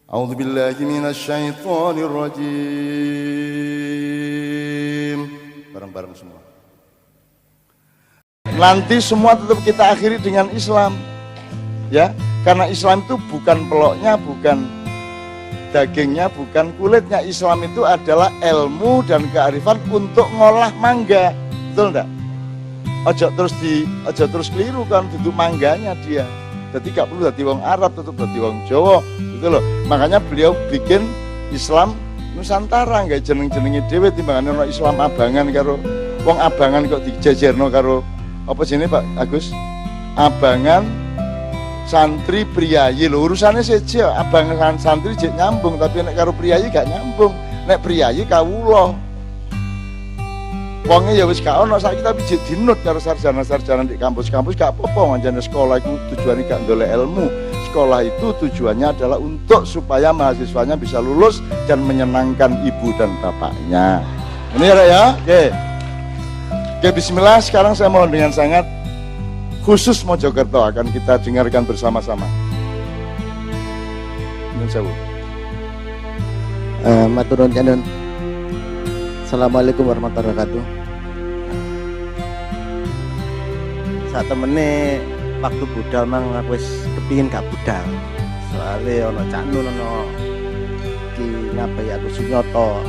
A'udzubillahi minasyaitonirrajim. Bareng-bareng semua. Nanti semua tetap kita akhiri dengan Islam. Ya, karena Islam itu bukan peloknya, bukan dagingnya, bukan kulitnya. Islam itu adalah ilmu dan kearifan untuk ngolah mangga. Betul enggak? Ojo terus keliru kan, duduk mangganya dia. Jadi gak perlu jadi wong Arab, tetap jadi wong Jawa gitu loh. Makanya beliau bikin Islam Nusantara, nggak jeneng-jenengi dhewe timbangannya ono Islam abangan karo wong abangan kok dijejerno karo apa sini Pak Agus? Abangan santri priyayi lho, urusannya saja abangan santri jek nyambung, tapi nek karo priyayi gak nyambung. Nek priyayi kawula. Wonge ya wis gak ono saiki tapi jek dinut karo sarjana-sarjana di kampus-kampus gak apa-apa, ngancane sekolah itu tujuannya gak ndolek ilmu. Sekolah itu tujuannya adalah untuk supaya mahasiswanya bisa lulus dan menyenangkan ibu dan bapaknya. Ini ya, oke. Oke, bismillah. Sekarang saya mohon dengan sangat khusus Mojokerto akan kita dengarkan bersama-sama. Nun sewu. Matur nuwun. Assalamualaikum warahmatullahi wabarakatuh. Saat temene waktu budal mang aku wis kepingin gak budal. Soale ana Cak Nun ana Ki Ngabai aku Sunyoto.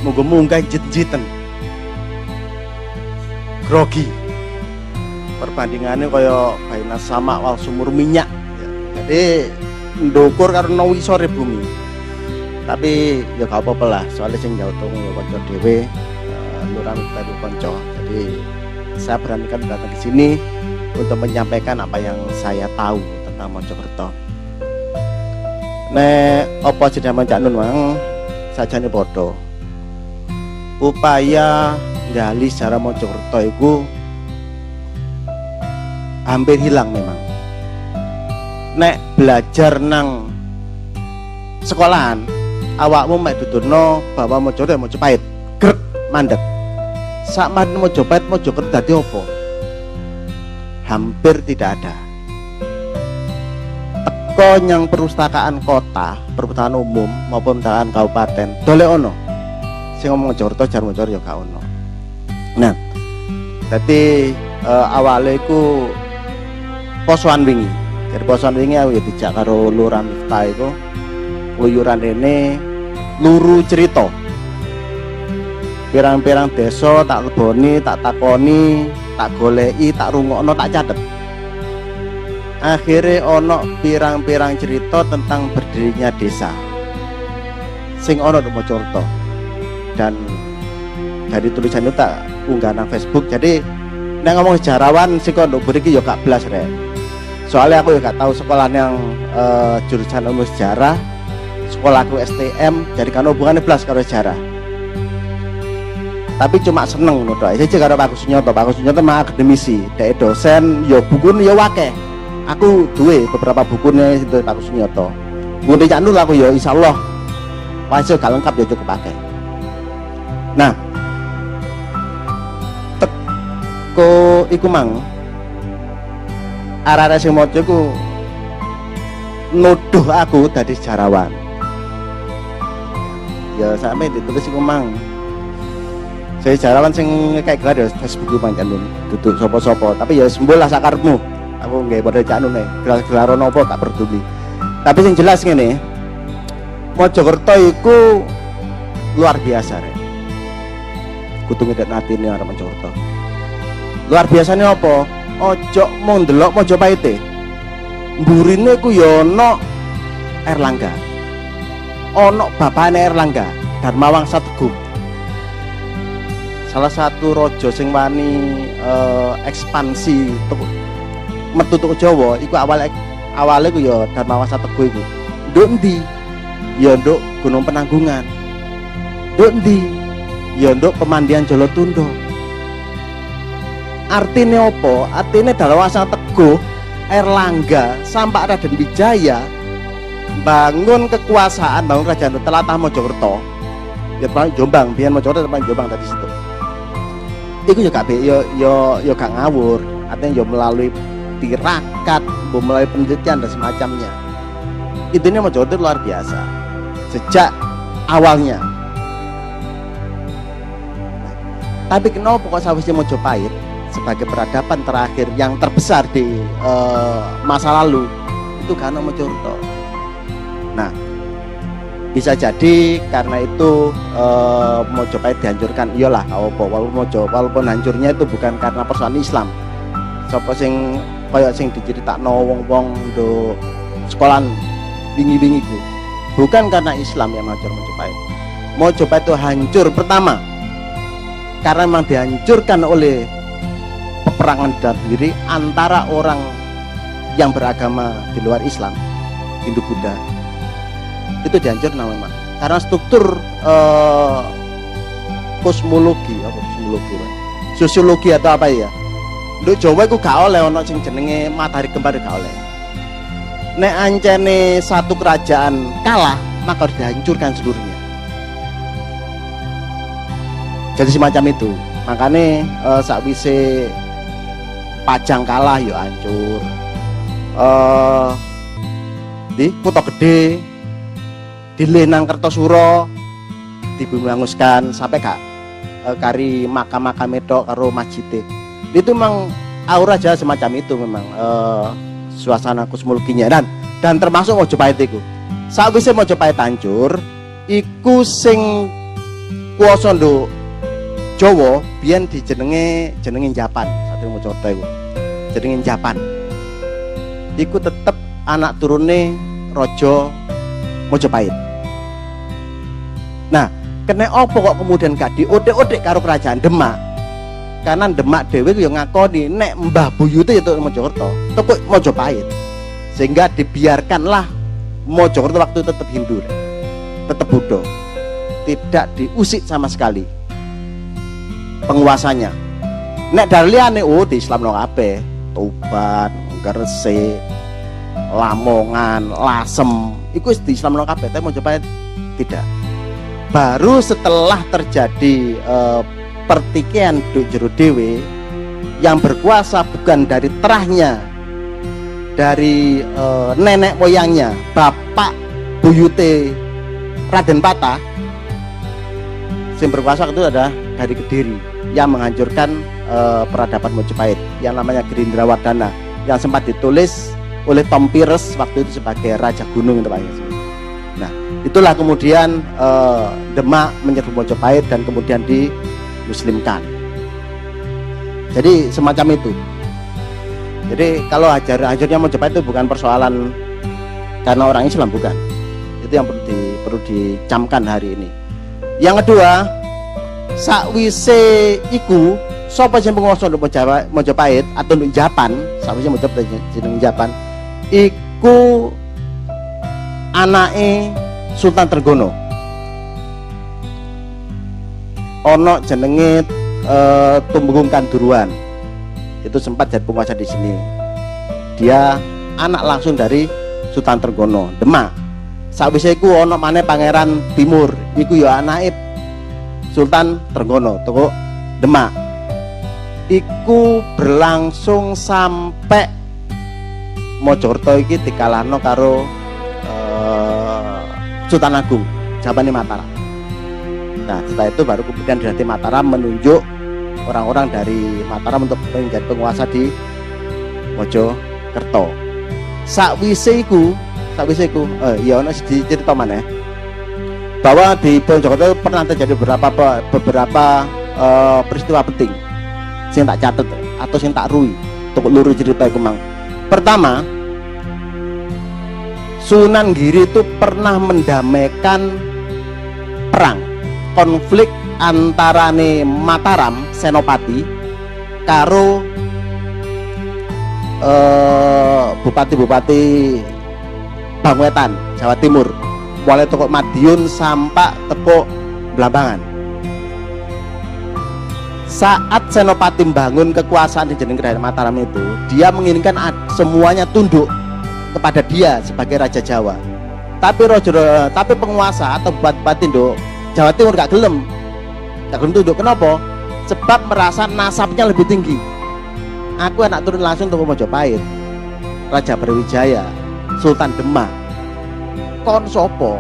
Muga-muga jit-jiten. Grogi. Perbandingannya kaya baina sama wal sumur minyak. Jadi ndukur karo wisore bumi. Tapi ya gak apa-apa lah, soalnya sing nyautung ya konco dhewe, lurah baru konco. Jadi saya beranikan datang ke sini untuk menyampaikan apa yang saya tahu tentang Mojokerto. Nek apa jenenge Cak Nun mang sajane padha. Upaya nggali sejarah Mojokerto itu hampir hilang memang. Nek belajar nang sekolahan awakmu mek duturno bahwa Mojokerto Mojopahit grek mandek. Sak man Mojopahit Mojokerto dadi apa? Hampir tidak ada. Teko yang perpustakaan kota, perpustakaan umum maupun perpustakaan kabupaten dole ono. Sing ngomong Mojokerto jar Mojokerto ya gak ono. Nah, dadi awale iku posoan wingi. Jadi posoan wingi aku ya dijak karo Lurah Miftah iku luyuran ini luru cerita pirang-pirang desa tak leboni, tak takoni, tak goleki, tak rungokno, tak catet. Akhirnya ono pirang-pirang cerita tentang berdirinya desa sing ono di Mojokerto, dan dari tulisan itu tak unggah nang Facebook. Jadi nek ngomong sejarawan sing kok nduk mriki ya gak blas rek. Soalnya aku ya gak tahu sekolah yang jurusan ilmu sejarah, sekolahku STM, jadi kan hubungannya belas karo sejarah. Tapi cuma seneng ngono tok. Iki karo Pak Sunyoto. Pak Sunyoto mah akademisi, dhek dosen, ya bukune ya akeh. Aku duwe beberapa bukune itu Pak Sunyoto. Buku Cak Nun aku ya insyaallah wajib gak lengkap ya cukup akeh. Nah, teko iku mang arek-arek sing maca iku nuduh aku dadi sejarawan. Ya sampai ditulis iku mang saya sejarawan sing kayak gelar ya Facebook ku Cak Nun duduk sapa-sapa, tapi ya sembul lah sakarepmu. Aku nggih padha Cak Nun gelar napa gak peduli. Tapi sing jelas ngene, Mojokerto iku luar biasa rek. Kudu ngedet atine arep Mojokerto. Luar biasane apa? Ojo mung ndelok Mojopahite. Mburine ku ya ana Erlangga. Ono bapakne Erlangga, Darmawangsa Teguh. Salah satu raja sing wani ekspansi metu tuk Jawa iku awale ku ya Darmawangsa Teguh iku. Nduk ndi? Ya nduk Gunung Penanggungan. Nduk ndi? Ya nduk Pemandian Jolotundo. Artine apa? Artine Darmawangsa Teguh, Erlangga sampai Raden Wijaya bangun kekuasaan, bangun kerajaan telatah Mojokerto. Ya Jombang, biyen Mojokerto teman Jombang tadi situ. Iku ya gak yo gak ngawur, artinya yo melalui tirakat, melalui penelitian dan semacamnya. Intinya Mojokerto itu luar biasa sejak awalnya. Tapi kenapa kok sawisnya Mojopahit sebagai peradaban terakhir yang terbesar di masa lalu itu karena Mojokerto. Nah, bisa jadi karena itu Mojopahit dihancurkan. Iyalah, walaupun hancurnya itu bukan karena persoalan Islam. Sapa sing kaya sing diceritakno wong-wong do sekolahan wingi-wingi ku. Bukan karena Islam yang hancur Mojopahit. Mojopahit itu hancur pertama karena memang dihancurkan oleh peperangan dalam diri antara orang yang beragama di luar Islam, Hindu Buddha. Itu dihancur memang karena struktur kosmologi, sosiologi atau apa ya. Nduk Jawa iku gak oleh ana sing jenenge matahari kembar, gak oleh. Nek ancene satu kerajaan kalah, maka harus dihancurkan seluruhnya. Jadi semacam itu. Makanya sakwise Pajang kalah ya hancur. Di Kutha Gedhe dilih nang Kertosuro dibunganguskan sampai kari makam-makam medok karo masjid. Itu memang aura aja semacam itu memang suasana kosmologinya dan termasuk Mojopahit iku. Sakwise Mojopahit hancur, iku sing kuwasa nduk Jawa biyen jenenge Japan. Satria Mojokerto iku. Jenenge Japan. Iku tetep anak turune Raja Mojopahit. Nah, kene opo kok kemudian gak diotek-otek karo kerajaan Demak? Karena Demak dhewe yo ngakoni nek mbah buyute itu Mojokerto, tepuk Mojopahit. Sehingga dibiarkanlah Mojokerto waktu itu tetap Hindu, tetap Buddha. Tidak diusik sama sekali penguasanya. Nek darliane di Islam no kabeh, Tuban, Gresik, Lamongan, Lasem, iku di Islam no kabeh, tapi Mojopahit tidak. Baru setelah terjadi pertikaian jero dewe yang berkuasa bukan dari terahnya, dari nenek moyangnya, bapak buyute Raden Patah, yang berkuasa itu adalah dari Kediri yang menghancurkan peradaban Mojopahit yang namanya Gerindrawardhana yang sempat ditulis oleh Tom Pires waktu itu sebagai Raja Gunung itu Pak. Nah, itulah kemudian Demak menyerbu Mojopahit dan kemudian dimuslimkan. Jadi semacam itu. Jadi kalau hancurnya Mojopahit itu bukan persoalan karena orang Islam, bukan. Itu yang perlu dicamkan hari ini. Yang kedua, sakwise iku sapa sing penguasa untuk Mojopahit atau untuk Japan, sakwise Mojopahit jeneng Japan, iku anake Sultan Trenggono. Ono jenenge Tumenggung Kanduruan. Itu sempat jadi penguasa di sini. Dia anak langsung dari Sultan Trenggono, Demak. Sakwise iku ono maneh Pangeran Timur, iku ya anake Sultan Trenggono, toko Demak. Iku berlangsung sampai Mojokerto iki dikalahno karo Sultan Agung Japane Mataram. Nah, setelah itu baru kemudian dari Mataram menunjuk orang-orang dari Mataram untuk menjadi penguasa di Mojokerto. Sakwise iku ya ono cerita maneh bahwa di Mojokerto pernah terjadi beberapa peristiwa penting sing tak catet atau sing tak rui untuk luruh cerita iku mang. Pertama, Sunan Giri itu pernah mendamaikan perang konflik antarane Mataram Senopati karo bupati-bupati Bangwetan Jawa Timur, mulai toko Madiun sampai teko Blambangan. Saat Senopati membangun kekuasaan di jeneng Kerajaan Mataram itu, dia menginginkan semuanya tunduk kepada dia sebagai Raja Jawa. Tapi penguasa atau bupati Jawa Timur gak gelem tunduk. Kenapa? Sebab merasa nasabnya lebih tinggi. Aku anak turun langsung ke Mojopahit, Raja Brawijaya, Sultan Demak. kon sopo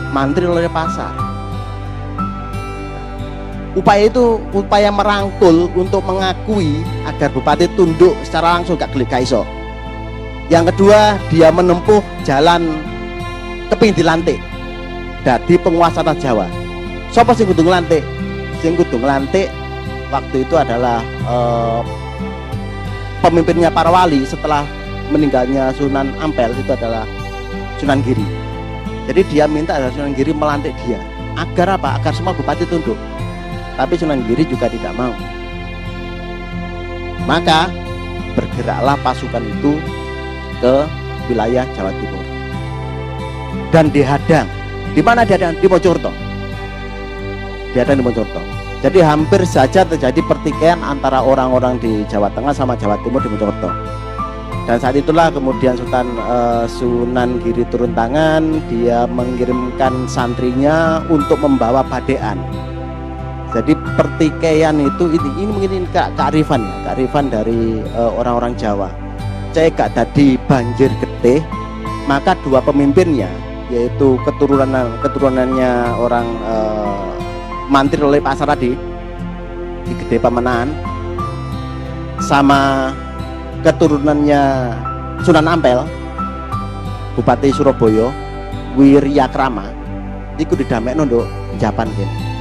mantri oleh pasar. Upaya itu upaya merangkul untuk mengakui agar bupati tunduk secara langsung, gak iso. Yang kedua, dia menempuh jalan kepingin dilantik dadi penguasa tanah Jawa. Sopo sing kudu nglantik? Sing kudu nglantik waktu itu adalah pemimpinnya para wali setelah meninggalnya Sunan Ampel, itu adalah Sunan Giri. Jadi dia minta adalah Sunan Giri melantik dia. Agar apa? Agar semua bupati tunduk. Tapi Sunan Giri juga tidak mau. Maka bergeraklah pasukan itu ke wilayah Jawa Timur. Dan dihadang. Di mana dihadang? Di Mojokerto. Dihadang di Mojokerto. Jadi hampir saja terjadi pertikaian antara orang-orang di Jawa Tengah sama Jawa Timur di Mojokerto. Dan saat itulah kemudian Sunan Giri turun tangan, dia mengirimkan santrinya untuk membawa badean. Jadi pertikaian itu ini mungkin kearifan ya, kearifan dari orang-orang Jawa. Cek gak tadi banjir getih, maka dua pemimpinnya yaitu keturunannya orang mantri oleh pasar tadi di Gede Pamenahan sama keturunannya Sunan Ampel Bupati Surabaya Wiryakrama iku didamekno nduk Japan kene.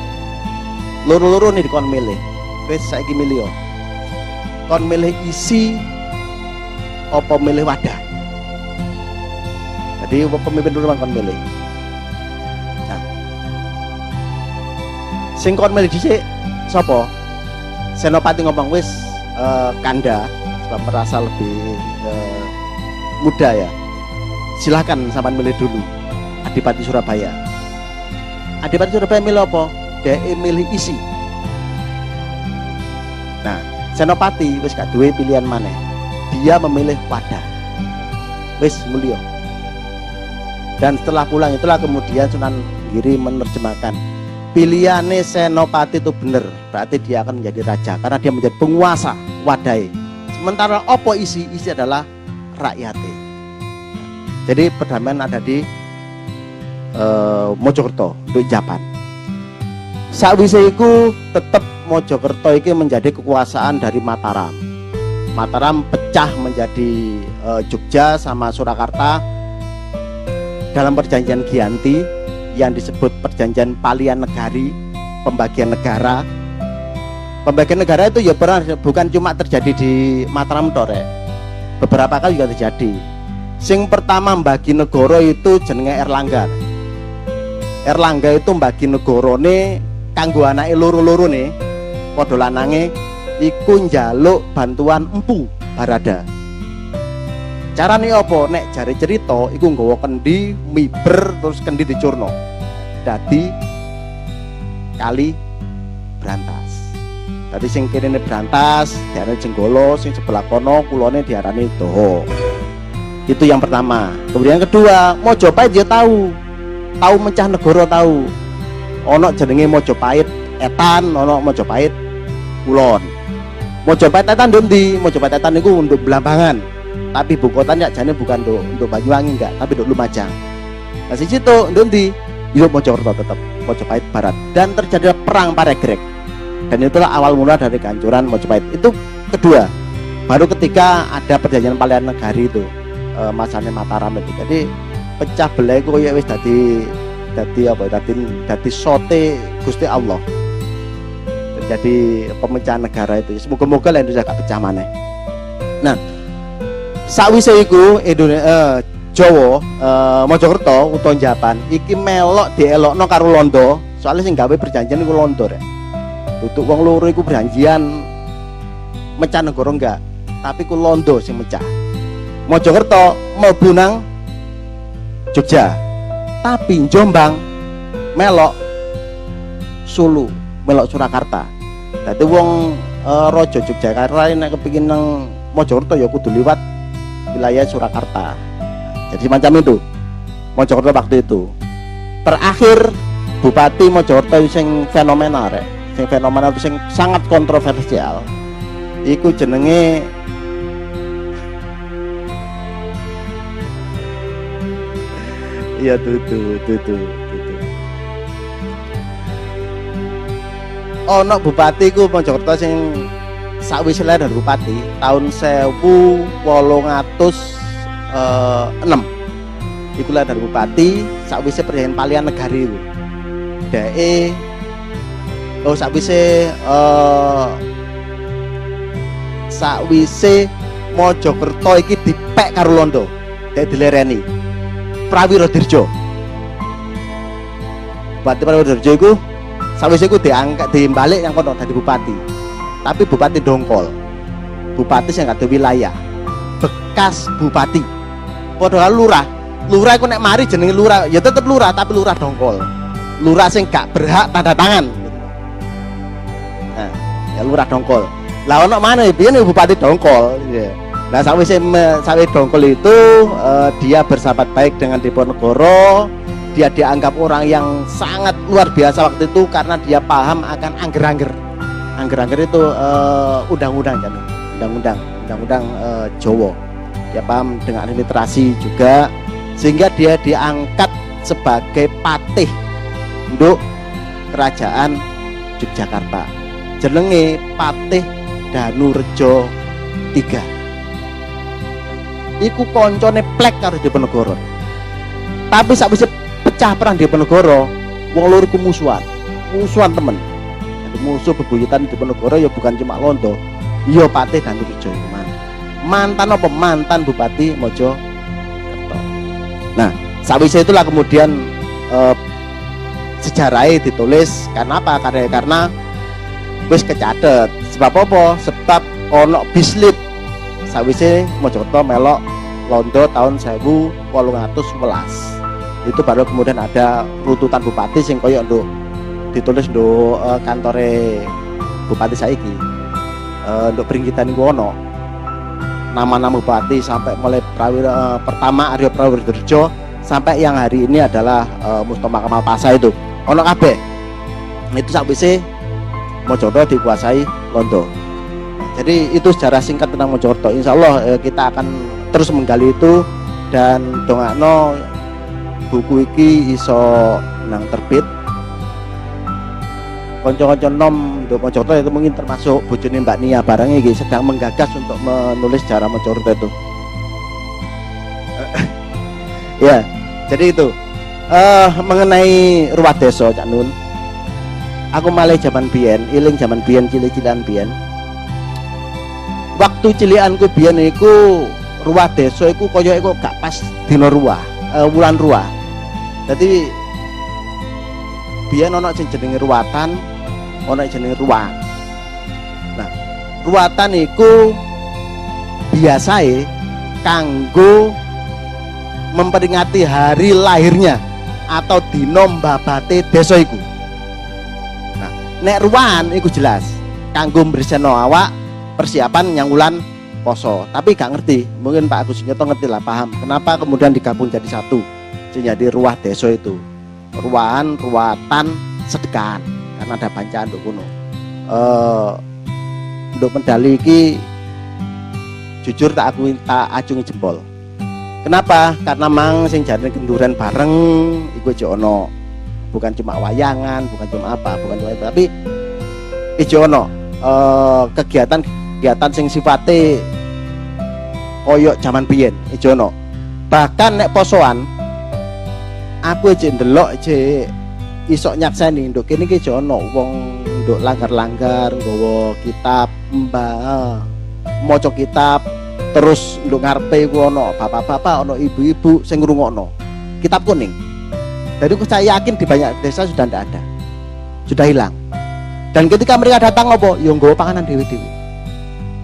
Loro-loro nih dikon milih. Wis saiki milih yo. Kon milih isi apa milih wadah. Jadi pemimpin dulu kon milih. Nah. Sing kon milih dhisik sapa? Senopati ngomong wis Kanda sebab merasa lebih muda ya. Silahkan sampean milih dulu. Adipati Surabaya. Adipati Surabaya milih apa? Dia milih isi. Nah, Senopati wis gak duwe pilihan maneh. Dia memilih wadah. Wis mulya. Dan setelah pulang itulah kemudian Sunan Giri menerjemahkan pilihannya Senopati itu benar, berarti dia akan menjadi raja karena dia menjadi penguasa wadai. Sementara opo isi adalah rakyatnya. Jadi perdamaian ada di Mojokerto, di Japan. Sakwise iku tetap Mojokerto iki menjadi kekuasaan dari Mataram. Mataram pecah menjadi Jogja sama Surakarta dalam perjanjian Giyanti yang disebut perjanjian Palian Negari, pembagian negara. Pembagian negara itu ya pernah bukan cuma terjadi di Mataram tok rek. Beberapa kali juga terjadi. Sing pertama mbagi negara itu jenenge Erlangga. Erlangga itu mbagi negarane kanggo anake loro-loro nih padha lanange iku njaluk bantuan Empu Barada. Carane apa? Nek jare cerita iku nggawa kendi miber terus kendi dicurno. Dadi kali Brantas. Dadi sing kirene Brantas diarani Jenggolo, sing sebelah kono kulone diarani Doho. Itu yang pertama. Kemudian yang kedua, Mojopahit dia tahu mecah negara tahu. Ono jenenge Mojopahit Etan, ono Mojopahit Kulon. Mojopahit Etan ndi? Mojopahit Etan niku untuk Blambangan. Tapi ibu kotanya jane bukan untuk Banyuwangi enggak, tapi untuk Lumajang. Nah di situ ndi? Yo Mojokerto tetap Mojopahit Barat dan terjadi perang Paregrek. Dan itulah awal mula dari kehancuran Mojopahit. Itu kedua. Baru ketika ada perjanjian Palian Negari itu masane Mataram itu. Jadi pecah belah iku ya wis dadi sote Gusti Allah. Jadi pemecahan negara itu. Semoga-moga lah Indonesia gak pecah maneh. Nah, sakwise iku Jawa, Mojokerto utawa Japan iki melok dielokno karo Londo. Soalnya sing gawe perjanjian iku Londo rek. Duduk wong loro iku perjanjian mecah negara enggak, tapi ku Londo sing mecah. Mojokerto mlebu nang Jogja. Tapi Jombang melok Sulu, melok Surakarta. Dadi wong raja Yogyakarta nek kepengin nang Mojokerto ya kudu liwat wilayah Surakarta. Jadi macam itu Mojokerto waktu itu. Terakhir Bupati Mojokerto sing fenomenal rek. Sing fenomenal itu sing sangat kontroversial. Iku jenenge Iya tutu. Ono bupati ku Mojokerto sing sakwise lair dari bupati tahun 1806. Iku lair dari bupati sakwise perjanjian Palian Negari iku. Deke sakwise Mojokerto iki dipek karo Londo. Dek dilereni Prawiro Dirjo. Bupati Prawiro Dirjo iku sakwise iku diangkat dibalik yang kono dadi bupati. Tapi bupati dongkol. Bupati sing gak ada wilayah. Bekas bupati. Padha lurah. Lurah iku nek mari jenenge lurah, ya tetep lurah tapi lurah dongkol. Lurah sing gak berhak tanda tangan. Nah, ya lurah dongkol. Lah ono mana biyen bupati dongkol, ya. Nah, sawise dongkol itu dia bersahabat baik dengan Diponegoro. Dia dianggap orang yang sangat luar biasa waktu itu karena dia paham akan angger-angger. Angger-angger itu undang-undang kan, undang-undang Jawa. Dia paham dengan literasi juga, sehingga dia diangkat sebagai patih untuk kerajaan Yogyakarta. Jenenge Patih Danurejo III. Iku koncone plek karo Diponegoro. Tapi sakwise pecah perang Diponegoro, wong loro ku musuhan temen. Jadi musuh bebuyutan Diponegoro ya bukan cuma Londo, ya Patih Danurejo iku mantan apa mantan Bupati Mojokerto. Nah, sakwise itulah kemudian sejarahnya ditulis karena apa? Karena wis kecatet. Sebab apa? Sebab ono bislip sawise Mojokerto melok Londo tahun 1811. Itu baru kemudian ada runtutan bupati sing koyo nduk ditulis nduk kantore bupati saiki. Nduk peringgitan iku ono nama-nama bupati sampai mulai pertama Aryo Prawiro Dirjo sampai yang hari ini adalah Mustofa Kamal Pasha itu ono kabeh. Itu sakwise Mojokerto dikuasai Londo. Jadi itu sejarah singkat tentang Mojokerto. Insya Allah kita akan terus menggali itu dan dongakno buku iki iso nang terbit. Konco-konco nom untuk Mojokerto itu mungkin termasuk bojone Mbak Nia barangnya iki sedang menggagas untuk menulis sejarah Mojokerto itu. Ya, jadi itu mengenai ruwah desa Cak Nun. Aku malih zaman biyen, iling zaman biyen cilik-cilikan biyen. Waktu cilikanku biyen iku ruwah desa iku kaya iku gak pas dina ruwah, wulan ruwah. Dadi biyen ana sing jenenge ruwatan, ana jenenge ruwah. Nah, ruwatan iku biasae kanggo memperingati hari lahirnya atau dina mbabate desa iku. Nah, nek ruwahan iku jelas kanggo mbreseno awak persiapan nyanggulan poso. Tapi gak ngerti, mungkin Pak Agus Nyoto ngerti lah, paham kenapa kemudian digabung jadi satu jadi ruwah desa itu. Ruwahan, ruwatan, sedekahan karena ada bancaan untuk kuno. Untuk medali iki jujur tak acungi jempol. Kenapa? Karena mang sing jarene kenduran bareng iku aja ono. Bukan cuma wayangan, bukan cuma apa, bukan cuma itu, tapi ijo ono kegiatan sing sifate koyok zaman biyen ijo ono. Bahkan nek posoan aku aja ndelok aja isok nyakseni nduk kene iki aja ono wong nduk langgar-langgar nggawa kitab maca kitab terus nduk ngarepe iku ono bapak-bapak, ono ibu-ibu sing ngrungokno kitab kuning. Jadi saya yakin di banyak desa sudah tidak ada, sudah hilang. Dan ketika mereka datang ngopo, yo nggawa panganan dewe-dewe.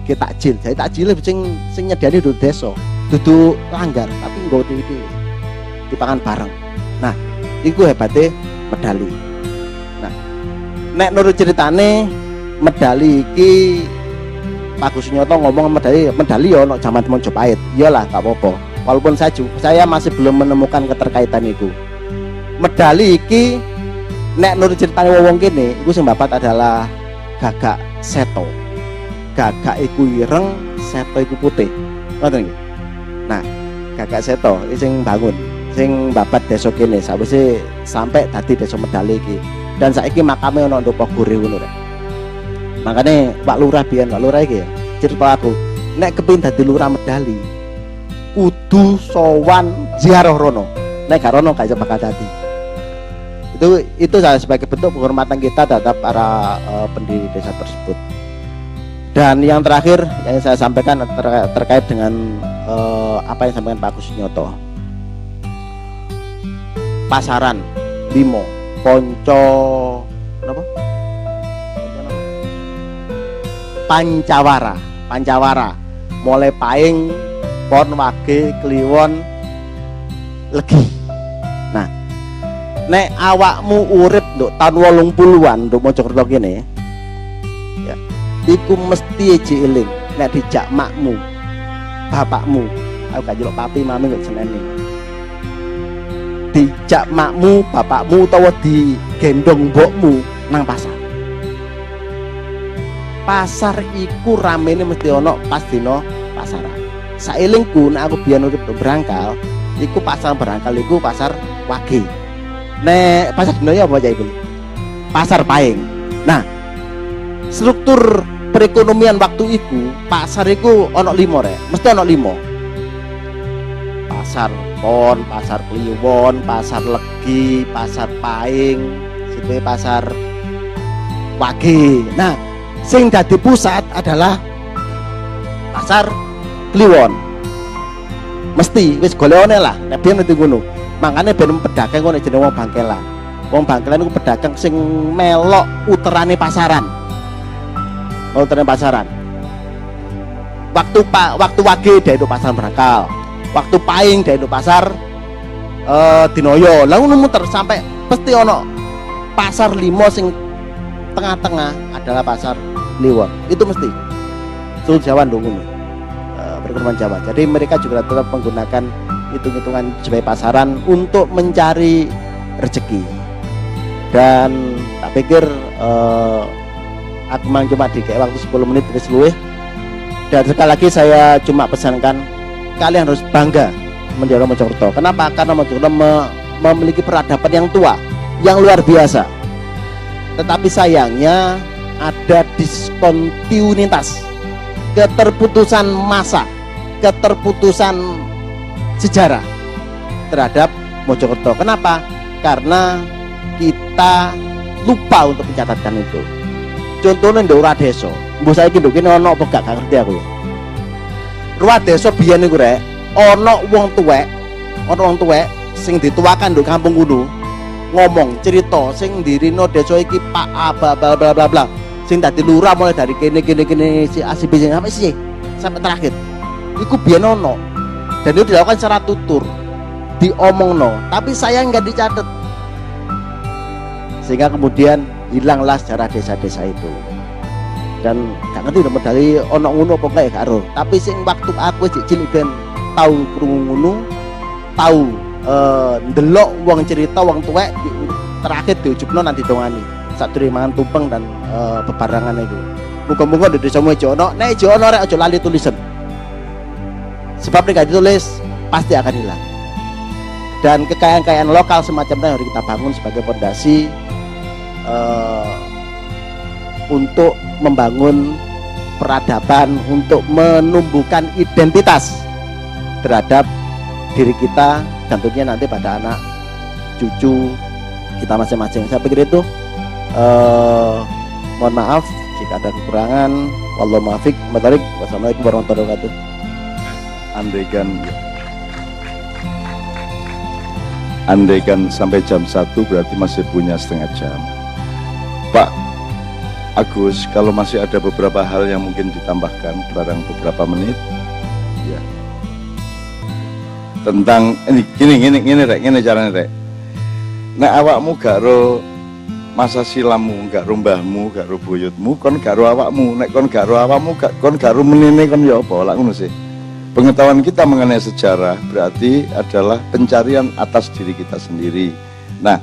Ki takjil, jadi takjil sing nyediani di desa, dudu langgar tapi nggawa dewe-dewe. Dipangan bareng. Nah, iku hebate medali. Nah, nek nurut ceritane medali iki Pak Gus Nyoto ngomong medali ya ono zaman Mojopahit. Iyalah gak apa-apa. Walaupun saya masih belum menemukan keterkaitan itu. Medali iki nek nurut ceritane wong kene iku sing babat adalah gagak seto. Gagak iku ireng, seto iku putih. Ngoten iki. Nah, gagak seto sing bangun sing babat desa kene sawise sampai dadi desa medali iki. Dan saiki makame ana ndok Pogore ngono rek. Makane Pak Lurah biyen Pak Lurah iki ya, cerita aku nek kepengin dadi lurah medali kudu sowan ziarah rono. Nek gak rono gak bakal dadi. Itu sebagai bentuk penghormatan kita terhadap para pendiri desa tersebut. Dan yang terakhir yang saya sampaikan terkait dengan apa yang disampaikan Pak Agus Nyoto. Pasaran limo ponco apa? Pancawara mulai paing pon wage kliwon legi. Nah, nek awakmu urip nduk tahun 80-an nduk Mojokerto kene ya iku mesti eling nek dijak makmu bapakmu aku gak jelok papi mami kok seneni dijak makmu bapakmu utawa digendong mbokmu nang pasar iku ramene mesti ono pas dino pasaran. Saelingku nek aku biyen urip Berangkal iku pasar Berangkal iku pasar wage. Nek pasar dino ya apa iku? Pasar paing. Nah, struktur perekonomian waktu iku pasar iku ono 5 rek, mesti ono 5. Pasar pon, pasar kliwon, pasar legi, pasar paing, situ pasar wage. Nah, sing dadi pusat adalah pasar kliwon. Mesti wis golekone lah, nek biyen ngerti ngono. Makane ben pedagang kok nek jenenge wong bangkelan. Wong bangkelan iku pedagang sing melok uterane pasaran. Uterane pasaran. Waktu wage dari pasar Berangkal. Waktu paing dari pasar Dinoyo. Lah ngono muter sampai pasti ono pasar limo sing tengah-tengah adalah pasar Kliwon. Itu mesti seluruh Jawa dong perekonomian Jawa. Jadi mereka juga tetap menggunakan hitung-hitungan sebagai pasaran untuk mencari rezeki. Dan tak pikir aku memang cuma dikasih waktu 10 menit dari seluruh. Dan sekali lagi saya cuma pesankan kalian harus bangga menjadi orang Mojokerto. Kenapa? Karena Mojokerto memiliki peradaban yang tua, yang luar biasa. Tetapi sayangnya ada diskontinuitas, keterputusan masa, keterputusan sejarah terhadap Mojokerto. Kenapa? Karena kita lupa untuk mencatatkan itu. Contohnya di Uradeso, mbok saiki nduk kene ono apa gak ngerti aku ya. Uradeso biyen niku rek, ono wong tuwek sing dituakan nduk kampung kuno. Ngomong cerita sing dirino desa iki Pak bla bla bla bla. Sing dadi lurah mulai dari kene si ACB sampai sih sampai terakhir. Iku biyen ono. Dan itu dilakukan secara tutur. Diomongno, tapi saya nggak dicatat. Sehingga kemudian hilanglah sejarah desa-desa itu. Dan gak ngerti nomor dari ono ngono apa enggak ya karo. Tapi sing waktu aku cilik ben tahu krungu ngono, tahu ndelok wong cerita wong tuwek terakhir diujubno nanti dongani sadurunge mangan tumpeng dan bebarangan itu. Muga-muga di desamu aja ono, nek aja ono rek aja lali tulisan. Sebab nek ditulis pasti akan hilang. Dan kekayaan-kekayaan lokal semacam itu harus kita bangun sebagai fondasi untuk membangun peradaban, untuk menumbuhkan identitas terhadap diri kita dan tentunya nanti pada anak cucu kita masing-masing. Saya pikir itu mohon maaf jika ada kekurangan. Wallahu muwaffiq. Wassalamualaikum warahmatullahi wabarakatuh. Andaikan sampai jam 1 berarti masih punya setengah jam. Pak Agus, kalau masih ada beberapa hal yang mungkin ditambahkan barang beberapa menit ya. Tentang ini gini rek, gini caranya rek. Nek awakmu gak ro masa silammu, gak ro mbahmu, gak ro buyutmu, kon gak ro awakmu. Nek kon gak ro awakmu, kon gak ro menene kon ya apa? Lah ngono sih. Pengetahuan kita mengenai sejarah berarti adalah pencarian atas diri kita sendiri. Nah,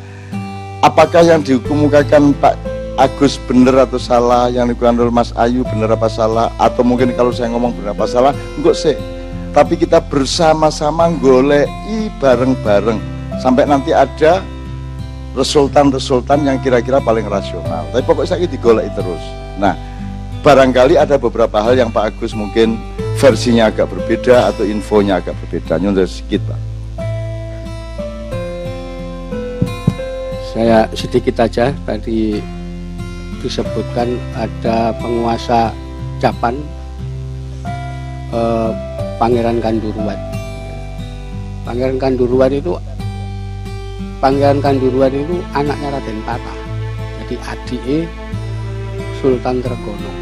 apakah yang dikemukakan Pak Agus benar atau salah, yang dikemukakan oleh Mas Ayu benar apa salah, atau mungkin kalau saya ngomong benar apa salah, enggak sih. tapi kita bersama-sama goleki bareng-bareng sampai nanti ada resultan-resultan yang kira-kira paling rasional. Tapi pokoknya saya digoleki terus. Nah, barangkali ada beberapa hal yang Pak Agus mungkin versinya agak berbeda atau infonya agak berbeda. Nyundur sedikit, Pak. Saya sedikit aja, tadi disebutkan ada penguasa Japan, Pangeran Kanduruan. Pangeran Kanduruan itu anaknya Raden Patah, jadi adike Sultan Tregono,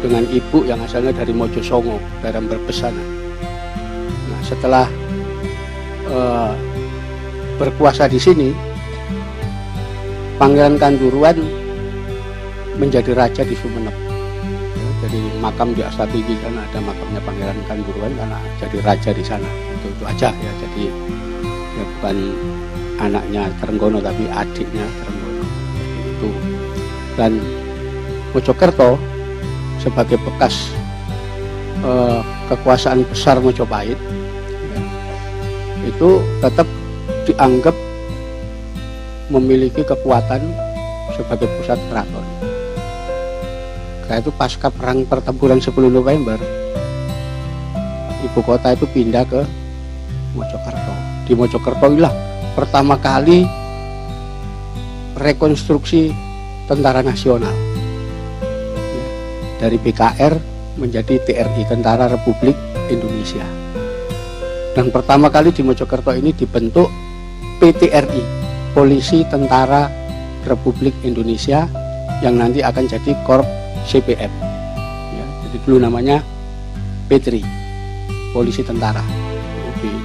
dengan ibu yang asalnya dari Mojosongo, daerah Brebes sana. Nah, setelah berkuasa di sini, Pangeran Kanduruan menjadi raja di Sumenep. Ya, jadi makam di Astagiri kan ada makamnya Pangeran Kanduruan karena jadi raja di sana. Itu aja ya. Jadi ya bukan anaknya Trenggono tapi adiknya Trenggono. Itu. Dan Mojokerto sebagai bekas kekuasaan besar Mojopahit ya, itu tetap dianggap memiliki kekuatan sebagai pusat keraton. Karena itu pasca perang pertempuran 10 November, ibu kota itu pindah ke Mojokerto. Di Mojokerto inilah pertama kali rekonstruksi tentara nasional ya, dari BKR menjadi TRI, Tentara Republik Indonesia. Dan pertama kali di Mojokerto ini dibentuk PTRI, Polisi Tentara Republik Indonesia, yang nanti akan jadi Korps CPM ya, jadi dulu namanya Petri, Polisi Tentara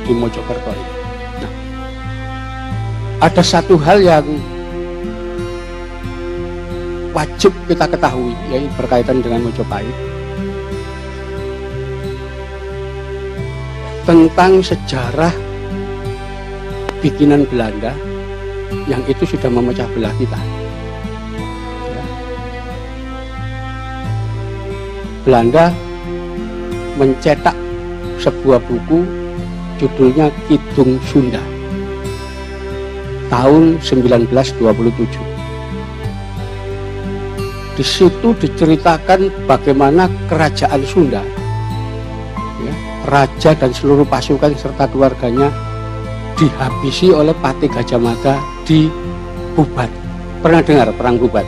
di Mojokerto ini. Nah, ada satu hal yang wajib kita ketahui, yaitu berkaitan dengan Mojopahit, tentang sejarah bikinan Belanda yang itu sudah memecah belah kita ya. Belanda mencetak sebuah buku judulnya Kidung Sunda tahun 1927. Di situ diceritakan bagaimana kerajaan Sunda ya, raja dan seluruh pasukan serta keluarganya dihabisi oleh Patih Gajah Mada di Bubat. Pernah dengar perang Bubat?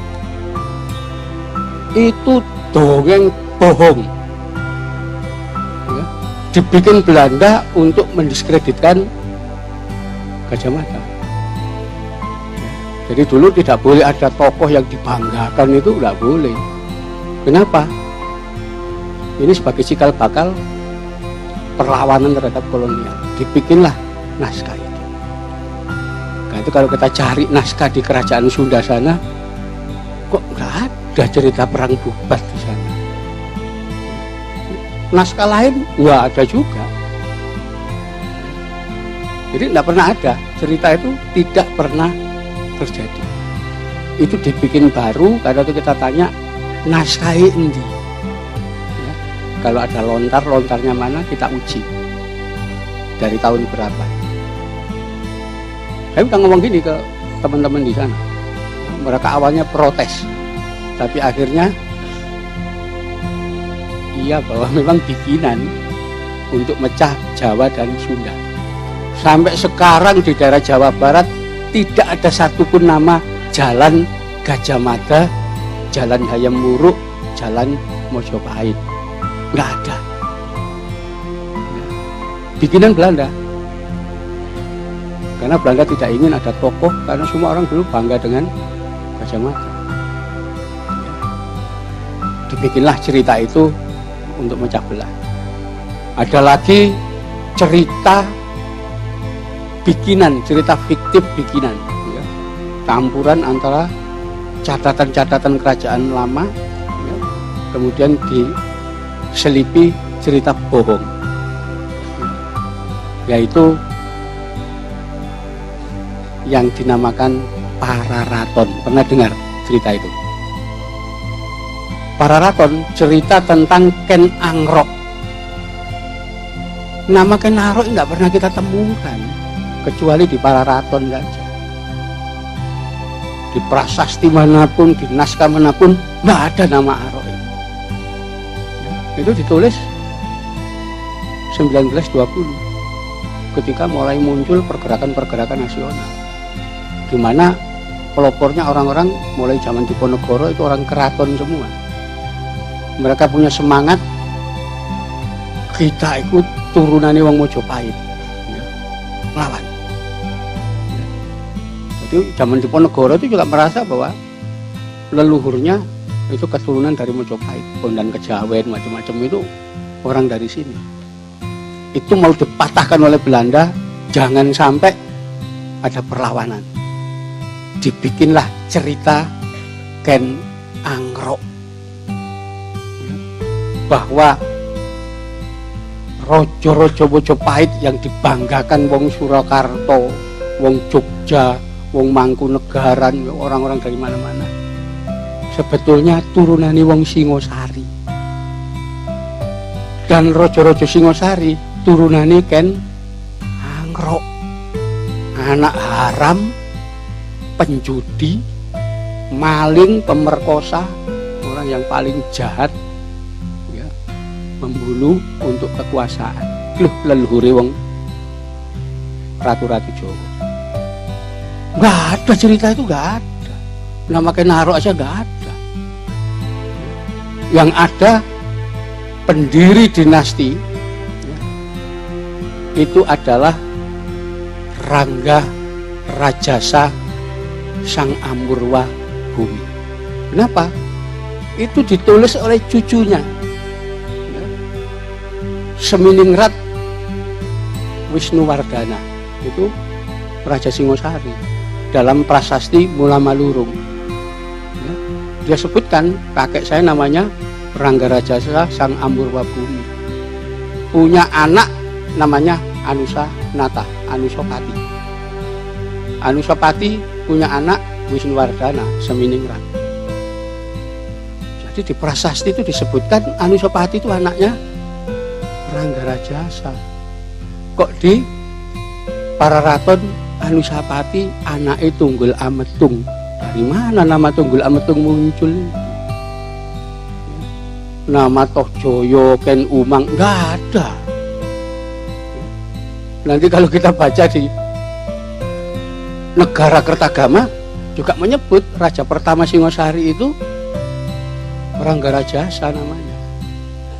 Itu dongeng bohong ya, dibikin Belanda untuk mendiskreditkan Gajah Mada ya. Jadi dulu tidak boleh ada tokoh yang dibanggakan, itu tidak boleh. Kenapa? Ini sebagai cikal bakal perlawanan terhadap kolonial. Dibikinlah naskah itu. Nah, itu kalau kita cari naskah di kerajaan Sunda sana, kok nggak ada cerita perang Bubat di sana. Naskah lain nggak ada juga. Jadi tidak pernah ada cerita itu, tidak pernah terjadi. Itu dibikin baru karena itu kita tanya naskah endi. Ya, kalau ada lontarnya mana kita uji dari tahun berapa. Saya udah ngomong gini ke teman-teman di sana. Mereka awalnya protes, tapi akhirnya iya bahwa memang bikinan untuk mecah Jawa dan Sunda. Sampai sekarang di daerah Jawa Barat tidak ada satupun nama Jalan Gajah Mada, Jalan Hayam Wuruk, Jalan Mojopahit. Nggak ada. Bikinan Belanda. Karena Belanda tidak ingin ada tokoh, karena semua orang dulu bangga dengan Gajah Mada. Dibikinlah cerita itu untuk mecah belah. Ada lagi cerita bikinan, cerita fiktif bikinan ya. Campuran antara catatan-catatan kerajaan lama ya, kemudian diselipi cerita bohong, yaitu yang dinamakan Pararaton. Pernah dengar cerita itu? Pararaton cerita tentang Ken Angrok. Nama Kenaro nggak pernah kita temukan kecuali di para raton saja. Di prasasti manapun, di naskah manapun nggak ada nama Arok itu. Ya, itu ditulis 1920 ketika mulai muncul pergerakan-pergerakan nasional, di mana pelopornya orang-orang mulai zaman Diponegoro itu orang keraton semua. Mereka punya semangat, kita ikut turunannya wong Mojopahit, ya, melawan. Ya. Jadi zaman Diponegoro itu juga merasa bahwa leluhurnya itu keturunan dari Mojopahit, Bondan Kejawen, macam-macam itu orang dari sini. Itu mau dipatahkan oleh Belanda, jangan sampai ada perlawanan. Dibikinlah cerita Ken Angrok, bahwa rojo-rojo Mojopahit yang dibanggakan wong Surakarta, wong Jogja, wong Mangkunegaran, orang-orang dari mana-mana, sebetulnya turunane wong Singosari. Dan rojo-rojo Singosari turunane Ken Angrok, anak haram, penjudi, maling, pemerkosa, orang yang paling jahat, ya, membunuh untuk kekuasaan. Loh, leluhure wong ratu-ratu Jawa. Nggak ada cerita itu, nggak ada. Nama Kenaro aja nggak ada. Yang ada pendiri dinasti itu adalah Rangga Rajasa Sang Amurwa Bumi. Kenapa? Itu ditulis oleh cucunya, ya, Seminingrat Wisnuwardana, itu Raja Singosari, dalam prasasti Mula Malurung. Ya, dia sebutkan kakek saya namanya Rangga Rajasa Sang Amurwa Bumi, punya anak namanya Anusa Nata, Anusapati. Anusapati punya anak Wisnuwardana, Seminingrat. Jadi di prasasti itu disebutkan Anusapati itu anaknya Rangga Rajasa. Kok di para raton Anusapati anaknya Tunggul Ametung? Dari mana nama Tunggul Ametung muncul? Nama Tohjoyo, Ken Umang nggak ada. Nanti kalau kita baca di Negara Kertagama juga menyebut raja pertama Singosari itu Rangga Rajasa namanya,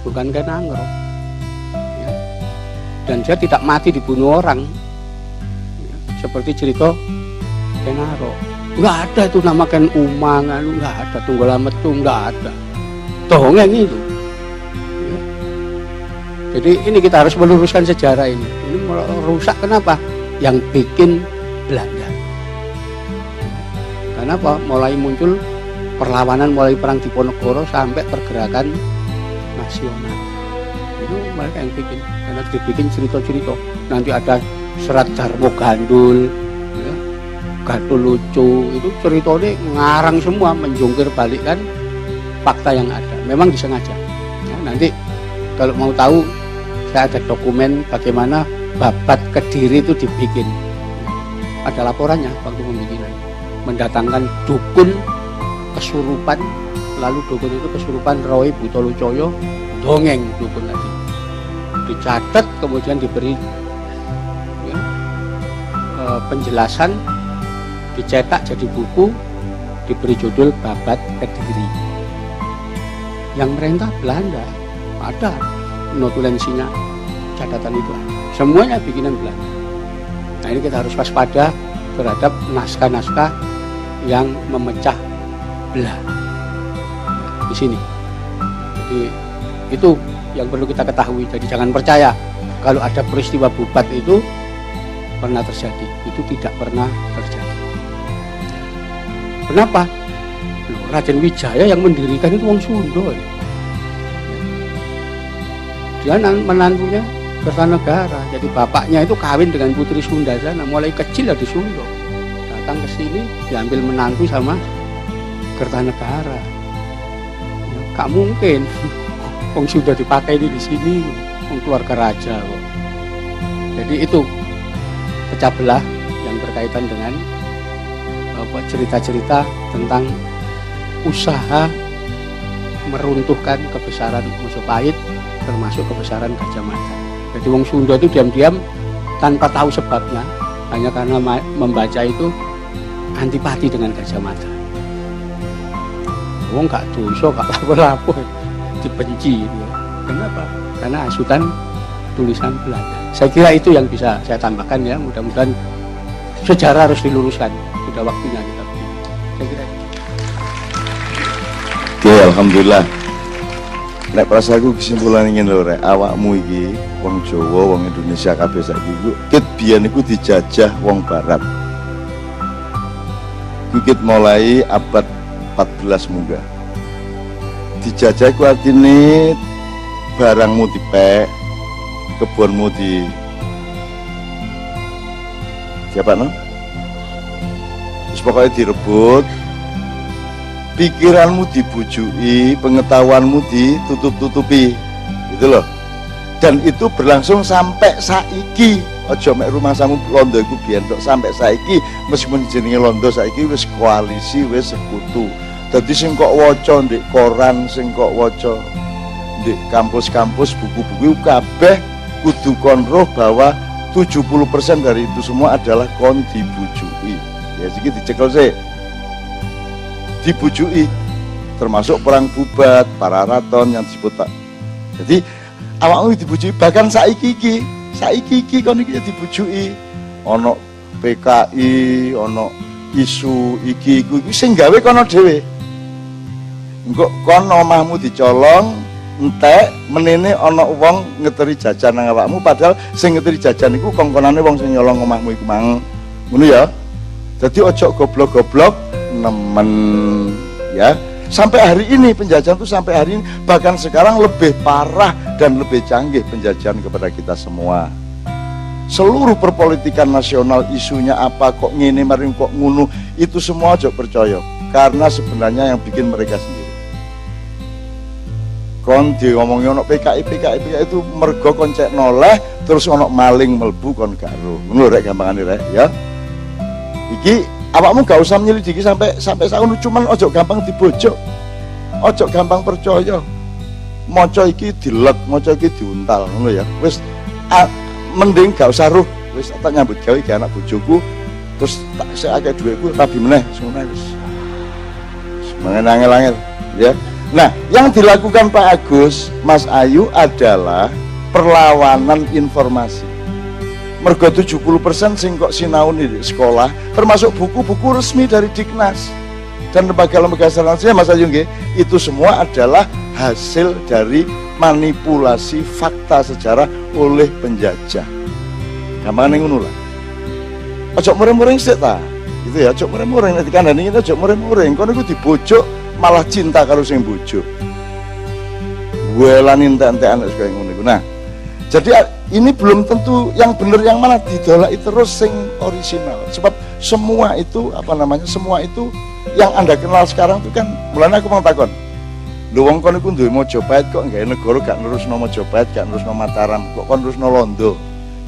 bukan Ken Angrok. Ya. Dan dia tidak mati dibunuh orang, ya, seperti cerita Ken Angrok. Nggak ada itu nama Ken Umang, nggak ada, Tunggul Ametung nggak ada. Dongeng itu. Ya. Jadi ini kita harus meluruskan sejarah ini. Ini rusak kenapa? Yang bikin Belanda. Kenapa? Mulai muncul perlawanan, mulai perang Diponegoro sampai pergerakan nasional. Itu mereka yang bikin. Karena dibikin cerita-cerita. Nanti ada Serat Darmo Gandul, ya, Gatot Lucu. Itu ceritanya ngarang semua, menjungkir balikkan fakta yang ada. Memang disengaja. Ya, nanti kalau mau tahu, saya ada dokumen bagaimana Babat Kediri itu dibikin. Ada laporannya waktu pembikinan. Mendatangkan dukun kesurupan, lalu dukun itu kesurupan Roy Butolucoyo, dongeng dukun tadi. Dicatat, kemudian diberi, ya, penjelasan, dicetak jadi buku, diberi judul Babat Kediri. Yang merintah Belanda, ada notulensinya, catatan itu ada. Semuanya bikinan Belanda. Nah ini kita harus waspada terhadap naskah-naskah yang memecah belah di sini. Jadi itu yang perlu kita ketahui. Jadi jangan percaya kalau ada peristiwa Bubat itu pernah terjadi. Itu tidak pernah terjadi. Kenapa? Raden Wijaya yang mendirikan itu wong Sunda. Dia menantunya Kertanegara. Jadi bapaknya itu kawin dengan putri Sunda sana, mulai kecil ya di Sunda. Datang ke sini diambil menantu sama Kertanegara. Ya, gak mungkin. Wong sudah dipakai di sini, wong keluarga raja kok. Jadi itu pecah belah yang berkaitan dengan cerita-cerita tentang usaha meruntuhkan kebesaran Majapahit, termasuk kebesaran Gajah Mada. Jadi wong Sunda itu diam-diam tanpa tahu sebabnya, hanya karena membaca itu antipati dengan Gajah Mada. Wong gak dosa, gak lapo-lapo, dibenci. Kenapa? Karena hasutan tulisan Belanda. Saya kira itu yang bisa saya tambahkan ya. Mudah-mudahan sejarah harus diluruskan. Sudah waktunya kita begini. Saya kira. Oke, alhamdulillah. Nek prasaku kesimpulan ingin lho rek, awakmu iki wong Jawa, wong Indonesia kabeh saiki iku ket biyen iku dijajah wong barat. Kikit mulai abad 14 munggah. Dijajah iku artine barangmu dipek, kebunmu di siapa no? Terus pokoknya direbut, pikiranmu dibujui, pengetahuanmu ditutup-tutupi, gitu loh. Dan itu berlangsung sampai saiki. Ojo mek rumangsamu londo iku biyen tok sampai saiki, meskipun jenenge londo saiki wis koalisi, wis sekutu. Dadi sing kok waca ndek koran, sing kok waca di kampus-kampus buku-buku kabeh kudu kon roh bahwa 70% dari itu semua adalah kon dibujui. Ya iki dicekel sih. Dibujui, termasuk perang Bubat, para raton yang disebut tak. Jadi awakmu dibujui, bahkan saiki iki kon iki dibujui. Ono PKI, ono isu iki iku sing gawe kono dhewe. Engko kon omahmu dicolong, entek menene ana wong ngeteri jajan nang awakmu, padahal sing ngeteri jajan iku kongkonane wong sing nyolong omahmu iku mang. Ngono ya. Dadi ojo goblok-goblok nemen ya. Sampai hari ini penjajahan itu sampai hari ini, bahkan sekarang lebih parah dan lebih canggih penjajahan kepada kita semua. Seluruh perpolitikan nasional isunya apa kok ngene maring kok ngunu, itu semua ojo percaya, karena sebenarnya yang bikin mereka sendiri. Kon diomongin ono PKI itu mergo kon cek noleh terus ono maling melbu kon karo. Ngono rek gampangane rek ya. Iki awakmu gak usah menyelidiki sampai sakono, cuman ojo gampang dibojok. Ojo gampang percaya. Maca iki dilek, maca iki diuntal ngono ya. Wis mending gak usah ruh. Wis tak nyambut gawe iki anak bojoku terus tak sekake dhuwitku rabi meneh ngono wis. Semangat angel-angel ya. Nah, yang dilakukan Pak Agus, Mas Ayu adalah perlawanan informasi. Mergo 70% sing kok sinau di sekolah, termasuk buku-buku resmi dari Diknas dan lembaga-lembaga selanjutnya, Mas Ayu nggih, itu semua adalah hasil dari manipulasi fakta sejarah oleh penjajah. Gampang ngono lah. Ojo muring-muring sik ta. Gitu ya, ojo muring-muring nek dikandani ngene ojo muring-muring. Kono iku dibojok malah cinta kalau sing bojo. Welan entek-entekan kaya ngono iku. Nah, jadi ini belum tentu yang benar yang mana, didolaki terus sing orisinal. Sebab semua itu semua itu yang Anda kenal sekarang itu kan, mulane aku mau takon. Lho wong kon iku duwe Majapahit kok gawe negara gak nerusno Majapahit, gak nerusno Mataram, kok kon nerusno Londo.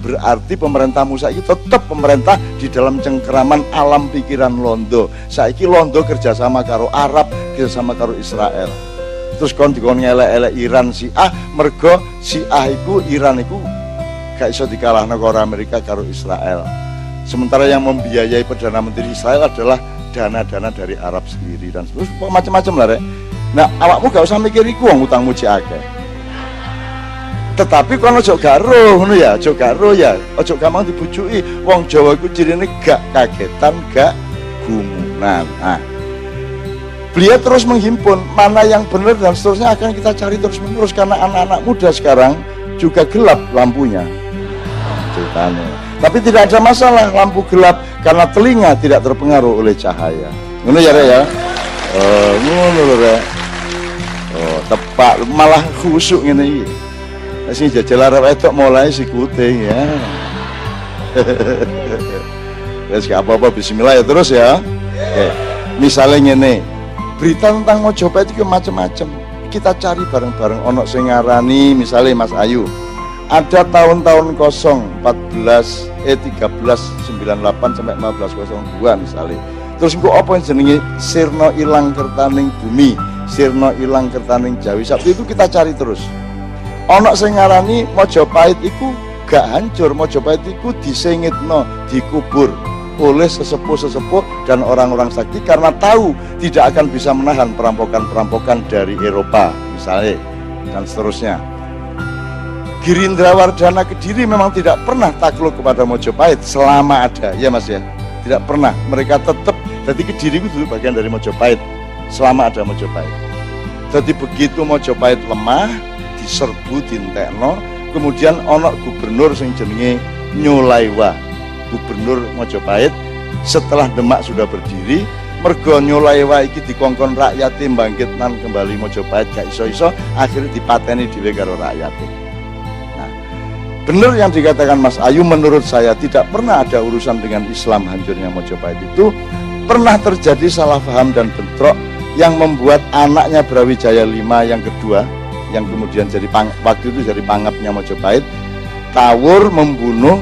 Berarti pemerintahmu saiki tetap pemerintah di dalam cengkeraman alam pikiran Londo. Saiki Londo kerjasama karo Arab, kerjasama karo Israel. Terus kon dikon ngelek-elek Iran Syiah, mergo Syiah iku Iran iku gak iso dikalahno karo Amerika karo Israel. Sementara yang membiayai Perdana Menteri Israel adalah dana-dana dari Arab sendiri dan terus macam-macam lah rek. Nah, awakmu gak usah mikir iku wong utangmu cek akeh. Tetapi kono ojo gak roh ngono ya, ojo gak roh ya, ojo gampang dibujuki. Wong Jawa iku cirine gak kagetan, gak gumunan. Nah, beliau terus menghimpun mana yang benar dan seterusnya akan kita cari terus menerus, karena anak-anak muda sekarang juga gelap lampunya. Ceritanya. Tapi tidak ada masalah lampu gelap karena telinga tidak terpengaruh oleh cahaya. Ngono ya Rek ya. Oh, ngono lho Rek. Oh, tepak malah khusuk ngene iki. Sing jajal arep wedok mulai sikute ya. Wes gak apa-apa, bismillah ya terus ya. Oke. Misalnya ngene, berita tentang Majapahit itu macam-macam. Kita cari bareng-bareng. Ono sing ngarani misalnya Mas Ayu, ada tahun-tahun kosong 1398 sampai 1502 misalnya. Terus engko apa yang jenenge sirna ilang kertaning bumi, sirna ilang kertaning Jawi. Sabtu itu kita cari terus. Ana sing ngarani Majapahit iku gak hancur, Majapahit iku disengitno, dikubur oleh sesepuh-sesepuh dan orang-orang sakti karena tahu tidak akan bisa menahan perampokan-perampokan dari Eropa misalnya dan seterusnya. Girindrawardhana Kediri memang tidak pernah takluk kepada Majapahit selama ada, ya Mas ya. Tidak pernah, mereka tetap. Jadi Kediri itu dulu bagian dari Majapahit selama ada Majapahit. Jadi begitu Majapahit lemah, diserbu, dintekno, kemudian ono gubernur sing jenenge Nyolaiwa, gubernur Majapahit. Setelah Demak sudah berdiri, mergo Nyolaiwa iki dikongkon rakyat mbangkitnan kembali Majapahit gak iso-iso, akhirnya dipateni dhewe karo rakyat. Benar yang dikatakan Mas Ayu, menurut saya tidak pernah ada urusan dengan Islam hancurnya Majapahit itu. Pernah terjadi salah paham dan bentrok yang membuat anaknya Brawijaya V yang kedua, yang kemudian jadi waktu itu jadi pangapnya Majapahit, tawur membunuh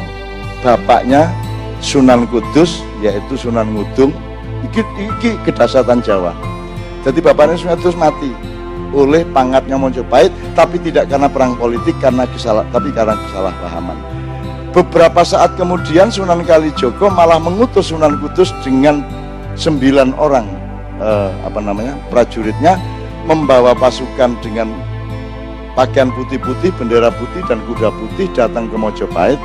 bapaknya Sunan Kudus, yaitu Sunan Ngudung. Iki kedahsyatan Jawa. Jadi bapaknya Sunan Kudus mati oleh pangapnya Majapahit, tapi tidak karena perang politik, karena kesalahpahaman. Beberapa saat kemudian Sunan Kalijogo malah mengutus Sunan Kudus dengan 9 orang prajuritnya, membawa pasukan dengan pakaian putih-putih, bendera putih dan kuda putih datang ke Majapahit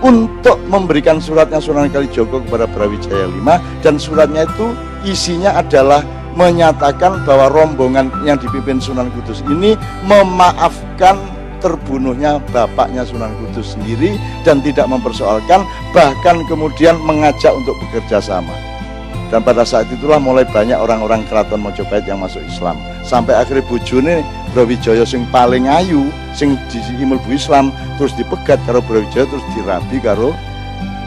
untuk memberikan suratnya Sunan Kalijogo kepada Brawijaya V, dan suratnya itu isinya adalah menyatakan bahwa rombongan yang dipimpin Sunan Kudus ini memaafkan terbunuhnya bapaknya Sunan Kudus sendiri dan tidak mempersoalkan, bahkan kemudian mengajak untuk bekerja sama. Dan pada saat itulah mulai banyak orang-orang keraton Majapahit yang masuk Islam, sampai akhirnya bojone Brawijaya sing paling ayu, sing diimilbu Islam, terus dipegat karo Brawijaya, terus dirabi karo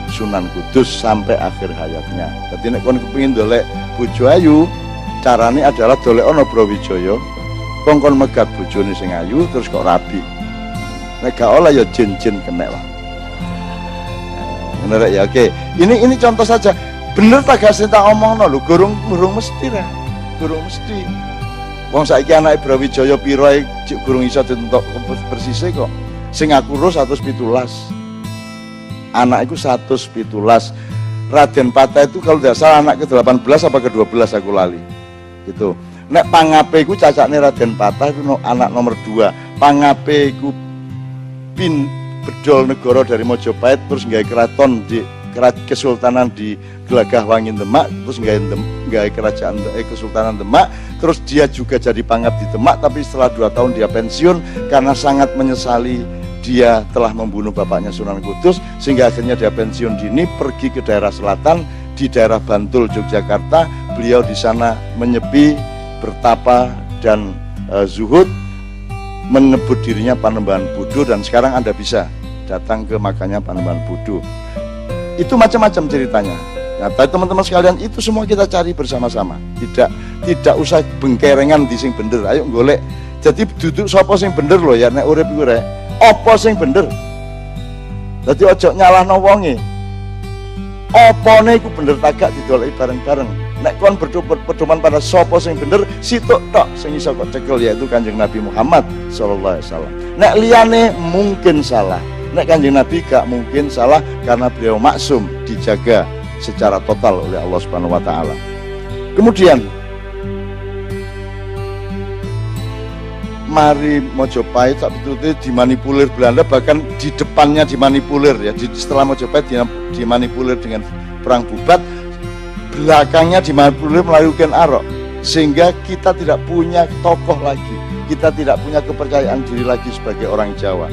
Sunan Kudus sampai akhir hayatnya. Jadi nek kon kepengin dolek bojo ayu, caranya adalah dolek ono Brawijaya, kongkon megat bojone sing ayu terus kok rabi. Nek gak olah ya jin-jin kena lah. Bener ya, oke. Ini contoh saja. Bener tak gak sing tak omongno lho, gurung mesti ra. Gurung mesti. Wong saiki anake Brawijaya piro ae gurung iso ditentok persise kok. Sing aku urus 117. Anak iku 117. Raden Patah itu kalau tidak salah anak ke-18 apa ke-12 aku lali. Gitu. Nek pangape iku cacakne Raden Patah itu anak nomor 2. Pangape iku Bedol Negara dari Majapahit, terus nggawe keraton di kesultanan di Gelagah Wangin Demak, terus nggawe kerajaan kesultanan Demak, terus dia juga jadi pangap di Demak, tapi setelah 2 tahun dia pensiun karena sangat menyesali dia telah membunuh bapaknya Sunan Kudus, sehingga akhirnya dia pensiun dini, pergi ke daerah selatan, di daerah Bantul, Yogyakarta. Beliau di sana menyepi, bertapa dan zuhud, menyebut dirinya Panembahan Buddha, dan sekarang Anda bisa datang ke makamnya Panembahan Buddha. Itu macam-macam ceritanya. Nah, teman-teman sekalian, itu semua kita cari bersama-sama. Tidak usah bengkerengan di sing bener. Ayo golek. Jadi duduk sapa sing bener loh ya, nek urip iku rek. Apa sing bener? Dadi ojo nyalahno wonge. Opone iku bener tagak didoleki bareng-bareng. Nek kon berpedoman pada sapa sing bener, situk tok sing iso kok cekel, yaitu Kanjeng Nabi Muhammad sallallahu alaihi wasallam. Nek liyane mungkin salah. Nek Kanjeng Nabi gak mungkin salah karena beliau maksum, dijaga secara total oleh Allah Subhanahu wa taala. Kemudian mari Majapahit saat itu dimanipulir Belanda, bahkan di depannya dimanipulir ya. Setelah Majapahit dimanipulir dengan perang Bubat, belakangnya dimanipulir melalui Ken Arok, sehingga kita tidak punya tokoh lagi, kita tidak punya kepercayaan diri lagi sebagai orang Jawa.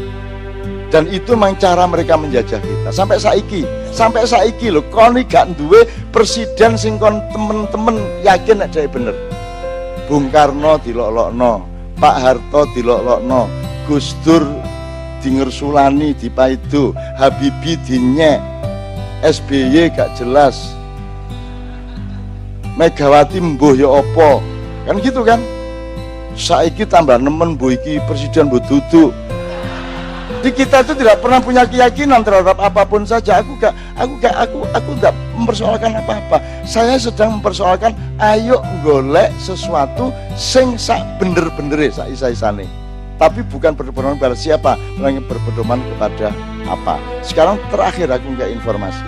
Dan itu memang cara mereka menjajah kita sampai saiki lho. Kon gak duwe presiden sing kon temen-temen yakin nek dhewe bener. Bung Karno dilok-lokno, Pak Harto dilok-lokno, Gus Dur dingersulani, dipaido, Habibie dinyek, SBY gak jelas, Megawati mbuh ya apa, kan gitu kan. Saiki tambah nemen mbuh iki presiden mbuh duduk. Jadi kita itu tidak pernah punya keyakinan terhadap apapun saja. Aku enggak mempersoalkan apa-apa. Saya sedang mempersoalkan ayo golek sesuatu sing sak bener-bendere sak isa-isane. Tapi bukan berpedoman kepada siapa, melainkan berpedoman kepada apa. Sekarang terakhir aku nggak informasi.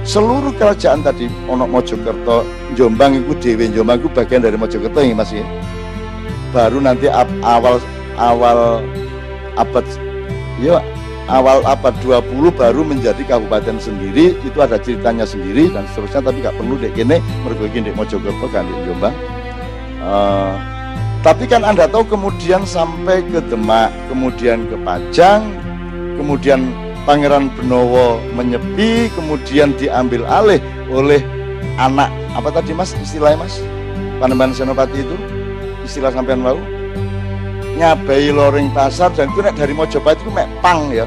Seluruh kerajaan tadi ono Mojokerto, Jombang itu dewe, Jombang itu bagian dari Mojokerto ini Mas ya. Baru nanti awal abad 20 baru menjadi kabupaten sendiri, itu ada ceritanya sendiri dan seterusnya, tapi gak perlu dek kene mergo iki ndek Mojokerto kan di Jombang. Tapi kan Anda tahu kemudian sampai ke Demak, kemudian ke Pajang, kemudian Pangeran Benowo menyepi, kemudian diambil alih oleh anak apa tadi Mas istilahnya Mas? Panembahan Senopati itu istilah sampean mau nyabai loring pasar, dan itu dari Mojopahit itu mek pang ya,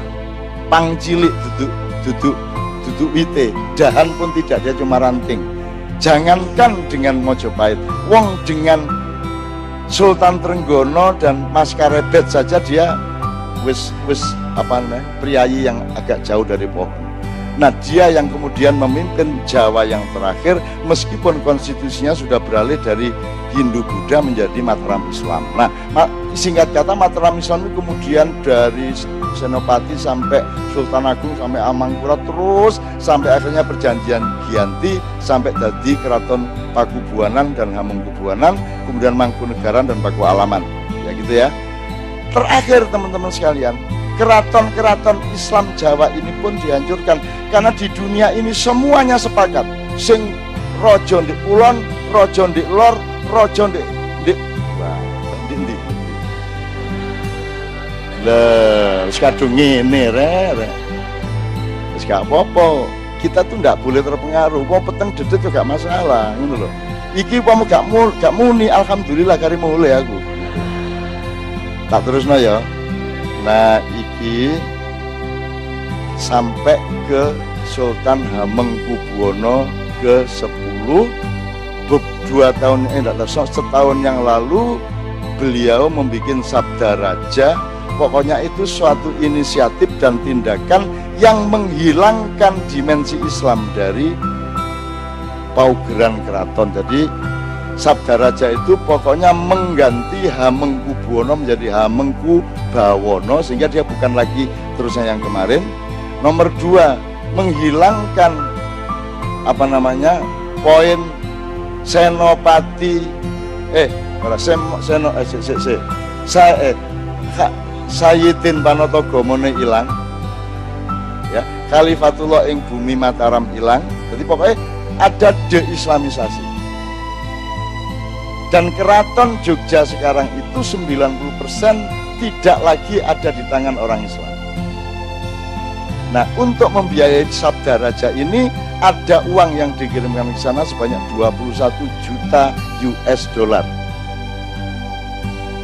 pang cilik duduk wite, dahan pun tidak, dia cuma ranting. Jangankan dengan Mojopahit, wong dengan Sultan Trenggono dan Mas Karebet saja dia wis apa namanya priayi yang agak jauh dari pohon. Nah dia yang kemudian memimpin Jawa yang terakhir, meskipun konstitusinya sudah beralih dari Hindu Buddha menjadi Mataram Islam. Nah singkat kata Mataram Islam itu kemudian dari Senopati sampai Sultan Agung sampai Amangkurat, terus sampai akhirnya perjanjian Giyanti sampai jadi Keraton Pakubuanan dan Hamengkubuanan, kemudian Mangkunegaran dan Pakualaman, ya gitu ya. Terakhir teman-teman sekalian, keraton-keraton Islam Jawa ini pun dihancurkan karena di dunia ini semuanya sepakat sing rojo ndek kulon, rojo ndek lor, rojo ndek lah wis kadung ngene rek. Wis gak apa-apa. Kita tuh ndak boleh terpengaruh. Wong peteng dedet juga gak masalah, ngono lho. Iki umpama gak muni alhamdulillah kari mulai aku. Tak terusno ya. Nah, iki sampai ke Sultan Hamengkubuwono ke-10 setahun yang lalu beliau membuat Sabda Raja. Pokoknya itu suatu inisiatif dan tindakan yang menghilangkan dimensi Islam dari paugeran keraton. Jadi Sabda Raja itu pokoknya mengganti Hamengkubuwono menjadi Hamengkubawono, sehingga dia bukan lagi terusnya yang kemarin. Nomor 2, menghilangkan apa namanya poin Senopati Sayyidin Panotogomone ilang, ya, Khalifatullah ing bumi Mataram ilang. Jadi pokoknya ada deislamisasi. Dan keraton Jogja sekarang itu 90% tidak lagi ada di tangan orang Islam. Nah, untuk membiayai Sabda Raja ini ada uang yang dikirimkan ke sana sebanyak 21 juta US dollar.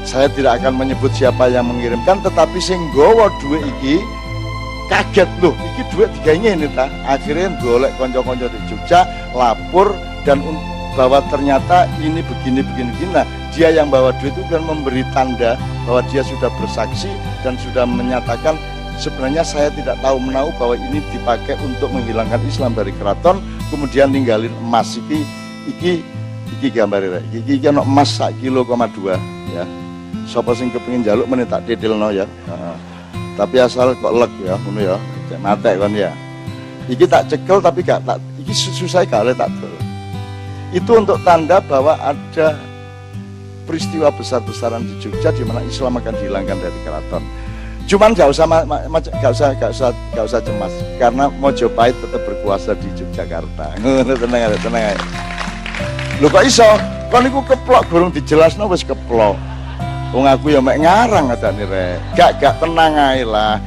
Saya tidak akan menyebut siapa yang mengirimkan, tetapi sing nggawa duit iki kaget loh, iki duit diganye ini ta. Akhirnya golek konco-konco di Jogja, lapor dan bahwa ternyata ini begini. Nah, dia yang bawa duit itu kan memberi tanda bahwa dia sudah bersaksi dan sudah menyatakan sebenarnya saya tidak tahu menahu bahwa ini dipakai untuk menghilangkan Islam dari keraton, kemudian ninggalin emas. Iki gambarnya, iki ono emas 1,2 kilo ya. Sapa sing kepengin njaluk meneh tak detailno ya. Tapi asal kok leg ya, ngono ya. Cek matek kon ya. Iki tak cekel tapi gak tak iki susah gak oleh tak dol. Itu untuk tanda bahwa ada peristiwa besar-besaran di Jogja di mana Islam akan dihilangkan dari keraton. Cuman gak usah cemas karena Mojopahit tetap berkuasa di Yogyakarta. Ngono tenang aja. Lho kok iso? Kon niku keplok durung dijelasno wis keplok. Wong aku ya mek ngarang adane rek. Gak tenang ae lah.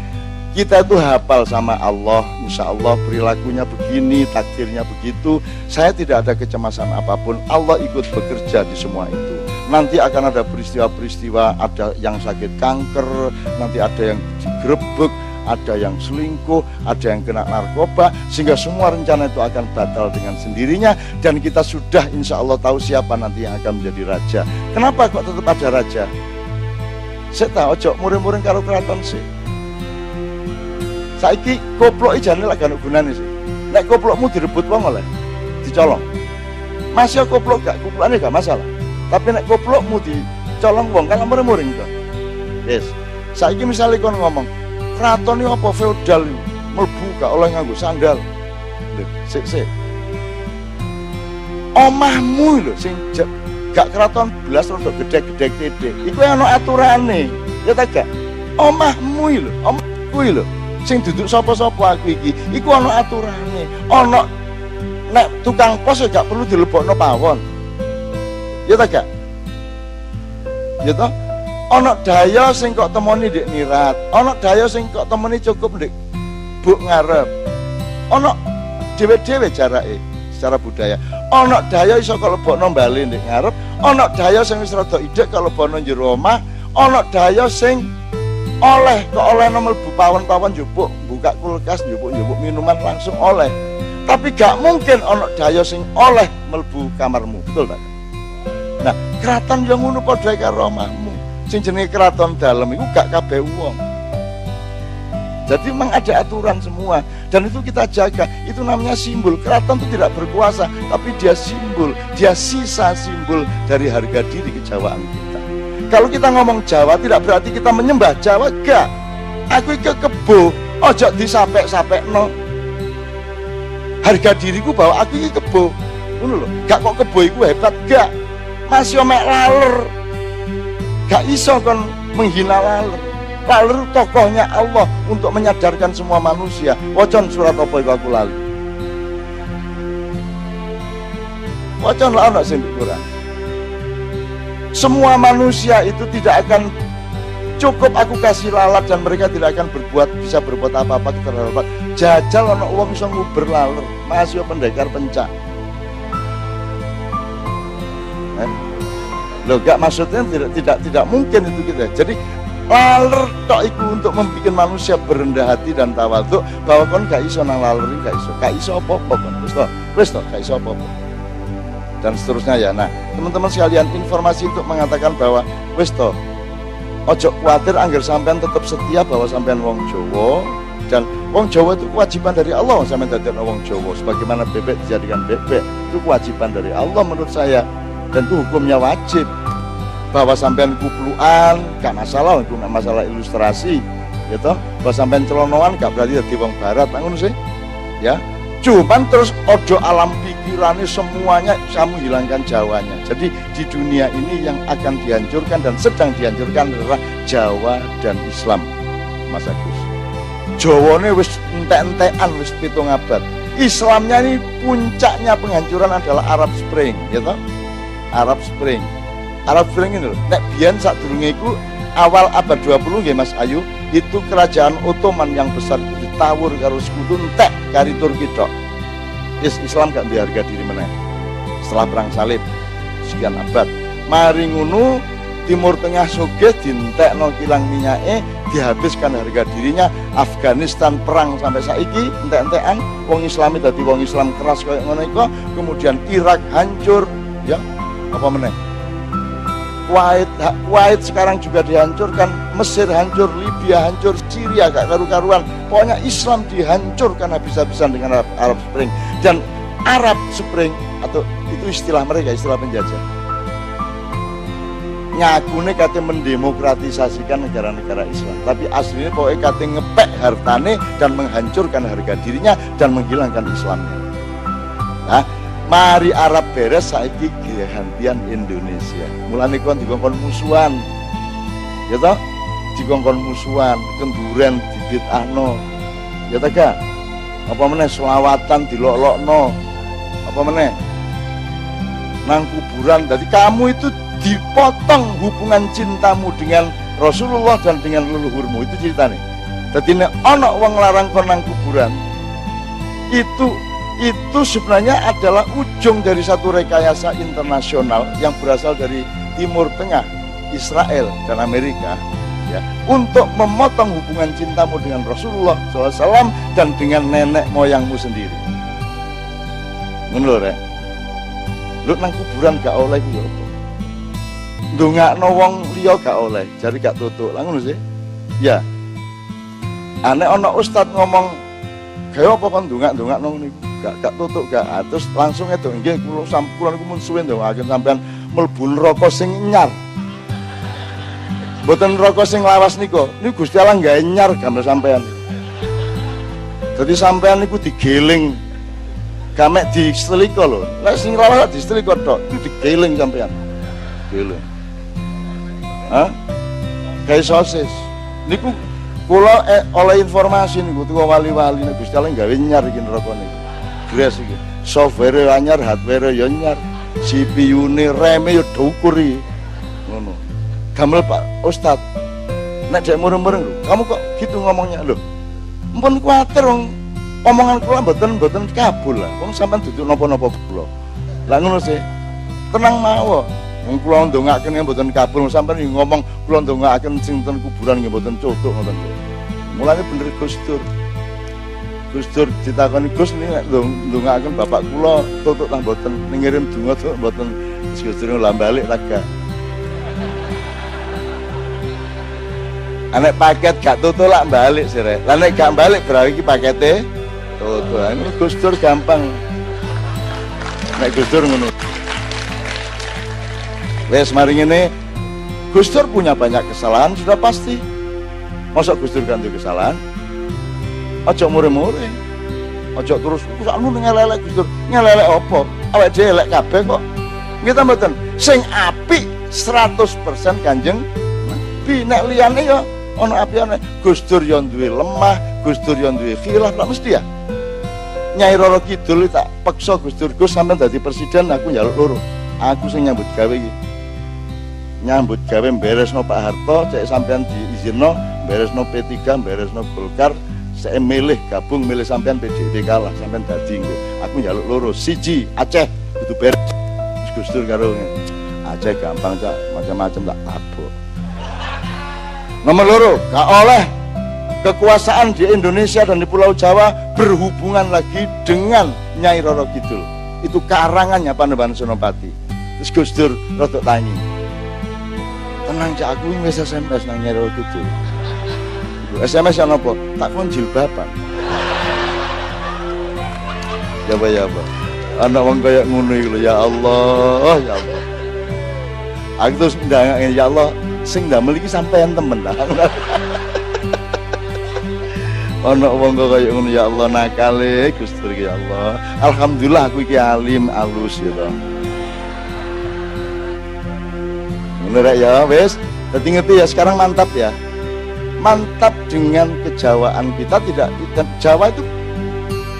Kita itu hafal sama Allah, insya Allah perilakunya begini, takdirnya begitu. Saya tidak ada kecemasan apapun. Allah ikut bekerja di semua itu. Nanti akan ada peristiwa-peristiwa, ada yang sakit kanker, nanti ada yang digerebek, ada yang selingkuh, ada yang kena narkoba, sehingga semua rencana itu akan batal dengan sendirinya. Dan kita sudah insya Allah tahu siapa nanti yang akan menjadi raja. Kenapa kok tetap ada raja? Saya tahu, ojo muring-muring karo keraton sih. Saiki koplok jane lak gak ono gunane sih. Nek koplokmu direbut wong oleh dicolong. Masih koplok gak koplokane gak masalah. Tapi nek koplokmu dicolong wong kan muring-muring to. Yes. Saiki misale kon ngomong, kraton iki apa feodal iki? Mlebu gak oleh nganggo sandal. Lho, sik. Omahmu lho sing gak kraton belas rodok gedhe-gedhe titik. Iku ana aturane. Ya ta gak? Omahmu lho, omahku lho. Sing duduk sapa-sapa aku iki, iku ana aturane. Ana nek tukang pos gak perlu dilebokno pawon. Ya ta gak? Ya ta? Ana daya sing kok temoni ndek nirat, ana daya sing kok temoni cukup ndek buk ngarep. Ana dhewe-dhewe jarake secara budaya. Ana daya iso kok lebokno bali ndek ngarep, ana daya sing wis rada idek kok lebokno njero omah, ana daya sing oleh kok oleh mlebu pawon-pawon njupuk buka kulkas njupuk minuman langsung oleh. Tapi gak mungkin ana daya sing oleh mlebu kamarmu, betul tak? Nah, kraton yang ngono padha karo omahmu. Sing jenenge kraton dalem iku gak kabeh wong. Jadi memang ada aturan semua dan itu kita jaga. Itu namanya simbol. Kraton itu tidak berkuasa, tapi dia simbol, dia sisa simbol dari harga diri kejawaan kita. Kalau kita ngomong Jawa tidak berarti kita menyembah Jawa, gak. Aku ke kebo, ojo disapek-sapekno. Harga diriku bahwa aku iki kebo. Ngono lho, gak kok kebo iku hebat, gak. Masih mek laler. Gak iso kon menghina laler. Laler tokohnya Allah untuk menyadarkan semua manusia. Wocon surat apa iku aku lali. Wocon lah ana sing kurang. Semua manusia itu tidak akan cukup aku kasih lalat dan mereka tidak akan bisa berbuat apa-apa terhadap jajal ana wong iso nguber laler, masih pendekar pencak. Loh, gak maksudnya tidak mungkin itu kita. Jadi laler tok iku untuk membuat manusia berendah hati dan tawadhu bahwa kon gak iso nang laler gak iso apa-apa kon. Wis to, gak iso apa-apa. Dan seterusnya ya. Nah, teman-teman sekalian, informasi untuk mengatakan bahwa wis to, ojo kuatir anggar sampean tetap setia bahwa sampean wong Jawa dan wong Jawa itu kewajiban dari Allah sampean dadi wong Jawa sebagaimana bebek dijadikan bebek. Itu kewajiban dari Allah menurut saya dan itu hukumnya wajib. Bahwa sampean kupluan gak masalah, itu gak masalah ilustrasi gitu. Bahwa sampean celonoan gak berarti dadi wong barat ngono sih. Ya. Cuman terus ojo alam pikirannya semuanya kamu hilangkan Jawanya. Jadi di dunia ini yang akan dihancurkan dan sedang dihancurkan adalah Jawa dan Islam, Mas Agus. Jawane wis entek-entekan wis 7 abad. Islamnya ini puncaknya penghancuran adalah Arab Spring, gitu. Arab Spring ini loh. Nek biyen sadurunge iku awal abad 20 nggih Mas Ayu, itu kerajaan Ottoman yang besar itu ditawur karo sekutu entek kari Turki tok. Islam gak diharga diri meneh. Setelah perang salib sekian abad. Mari ngono Timur Tengah sugih dientekno kilang minyake, dihabiskan harga dirinya. Afghanistan perang sampai saiki entek-entekan, wong Islami dadi wong Islam keras kaya ngono iku. Kemudian Irak hancur, ya. Apa meneh? Kuwait sekarang juga dihancurkan, Mesir hancur, Libya hancur, Syria gak karu-karuan. Pokoknya Islam dihancurkan habis-habisan dengan Arab Spring. Dan Arab Spring atau itu istilah mereka, istilah penjajah. Ngakune kate mendemokratisasikan negara-negara Islam, tapi aslinya pokoknya kate ngepek hartane dan menghancurkan harga dirinya dan menghilangkan Islamnya. Nah, mari Arab beres saiki gantian Indonesia. Mulane kon dikongkon musuhan. Ya toh? Dikongkon musuhan, kenduren dibid'ahno. Ya ta gak? Apa meneh selawatan dilok-lokno. Apa meneh? Nang kuburan. Jadi kamu itu dipotong hubungan cintamu dengan Rasulullah dan dengan leluhurmu. Itu ceritanya. Jadi nek ana wong larang kon nang kuburan, itu sebenarnya adalah ujung dari satu rekayasa internasional yang berasal dari Timur Tengah, Israel dan Amerika, ya, untuk memotong hubungan cintamu dengan Rasulullah SAW dan dengan nenek moyangmu sendiri. Ngono rek. Lu nang kuburan gak oleh ya apa? Ndongakno wong liya gak oleh, jare gak tutuk. Lah ngono sih. Ya. Aneh ono ustad ngomong, "Gawe apa kon ndongak-ndongak nang niku?" Gak tutuk gak. Terus langsung itu nggih kula sampun niku mun suwe ndongaken sampean mlebu neraka sing nyar. Mboten neraka sing lawas niku. Niku Gusti Allah gawe nyar gambar sampean. Jadi sampean niku digeling. Gamek diseliko lho. Lek sing lawas diseliko tok, itu digeling sampean. Geling. Hah? Kayak sosis. Niku kula oleh informasi niku tuwa wali-wali nek Gusti Allah gawe nyar iki neraka niku. Gres iki. Software anyar, hardware ya nyar. CPU-ne, RAM-e ya diukur iki. Ngono. Gamel Pak Ustad. Nek dek mureng-mureng lho, kamu kok gitu ngomongnya lho. Mpun kuwatir wong omongan kula mboten kabul lah. Wong sampean duduk napa-napa kula. Lah ngono sih. Tenang mawon. Wong kula ndongaaken mboten kabul, sampean ngomong kula ndongaaken sing ten kuburan nggih mboten cutuk ngoten. Mulane bener Gus Dur. Gus Dur ditakoni, "Gus niki nek ndongaaken bapak kula tutuk tah mboten, ngirim donga tutuk mboten." Gus Dur lah balik laga. Anek paket gak tutuk lak balik sih rek. Lah nek gak balik berarti iki pakete tutuk. Ini Gus Dur gampang. Nek Gus Dur ngono. Wes mari ngene. Gus Dur punya banyak kesalahan sudah pasti. Masa Gus Dur kan duwe kesalahan? Ojo mure-mure. Ojo terus anu ngelelek Gus Dur. Ngelelek apa? Awake dhewe elek kabeh kok. Nggih ta mboten? Sing apik 100% Kanjeng Nabi. Nek liyane ya ono apiane. Gus Dur yo duwe lemah, Gus Dur yo duwe khilaf, lak mesti ya. Nyai Roro Kidul tak peksa Gus Dur, "Gus sampean dadi presiden, aku njaluk loro. Aku sing nyambut gawe iki." Nyambut gawe beresno Pak Harto, cek sampean diizinno, beresno P3, beresno Golkar, saya milih gabung milih sampean PDIP kalah, sampean dadi engko. Aku njaluk loro, siji Aceh kudu beres. Gus Dur karo Aceh gampang cak, macam-macam tak tabok. Nomor loro, gak oleh kekuasaan di Indonesia dan di Pulau Jawa berhubungan lagi dengan Nyai Roro Kidul. Itu karangannya Panembahan Senopati. Terus Gus Dur rodok tangi. Tenang cak, aku wis SMS nang Nyai Roro Kidul. SMS yang apa? Tak kon jilbaban. Ya apa? Anak wong kaya ngono iki lho, ya Allah, ya Allah. Aku terus ndangake ya Allah, sing ndamel iki sampean temen lah. Ana wong kok kaya ngono ya Allah nakale Gus Dur ya Allah. Alhamdulillah aku iki alim alus ya toh. Ngono rek ya wis. Dadi ngerti ya sekarang mantap ya. Mantap dengan kejawaan kita tidak Jawa itu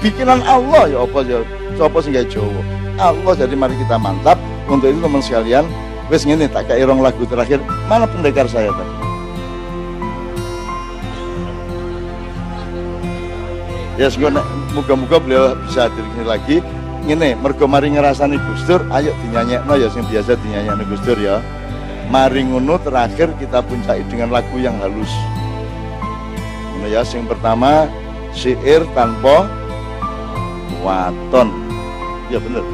bikinan Allah ya apa ya. Sopo sing gawe Jawa. Allah jadi mari kita mantap. Untuk itu teman sekalian, wis ngene tak kei rong lagu terakhir. Mana pendekar saya tadi? Ya semoga muga-muga beliau bisa hadir sini lagi. Ngene, mergo mari ngrasani Gus Dur, ayo dinyanyekno ya sing biasa dinyanyekno Gus Dur ya. Mari ngono terakhir kita puncai dengan lagu yang halus. Ngono ya, sing pertama syair tanpa waton. Ya bener.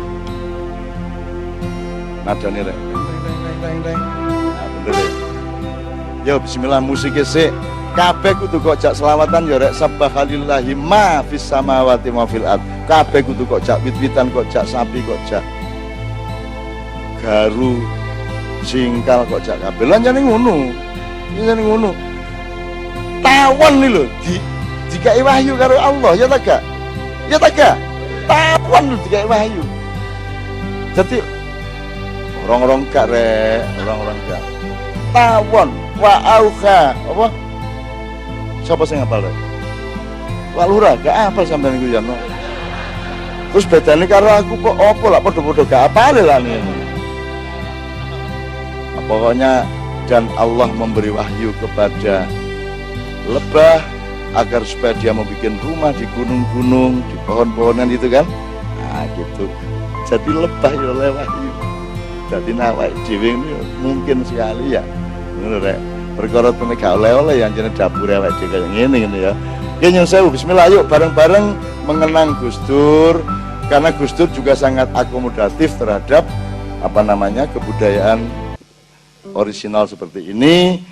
Nadane rek. Nah, bener rek. Ya bismillah musiknya sik. Kabeh kudu kok jak selawatan ya rek subhanallahi ma fis samawati ma fil ard. Kabeh kudu kok jak wit-witan kok jak sapi kok jak garu singkal kok jak kabeh. Lan jane ngono. Jane ngono. Tawon nih lho dikai wahyu karo Allah ya ta gak? Ya ta gak? Tawon lho dikai wahyu. Jadi orang-orang gak rek, orang-orang gak. Tawon wa auha apa? Siapa sing ngapal rek? Wak Lurah gak apal sampean iku ya no. Terus bedane karo aku kok apa lah padha-padha gak apal lah ngene. Pokoknya dan Allah memberi wahyu kepada lebah agar supaya dia membuat rumah di gunung-gunung, di pohon-pohonan itu kan. Nah gitu. Jadi lebah ya oleh wahyu. Jadi nawak dhewe mungkin sekali ya. Ngono rek. Perkara temen gak oleh-oleh yang jenenge dapur awake dhewe kaya ngene ya. Ya nyun sewu bismillah yuk bareng-bareng mengenang Gus Dur karena Gus Dur juga sangat akomodatif terhadap apa namanya kebudayaan orisinal seperti ini.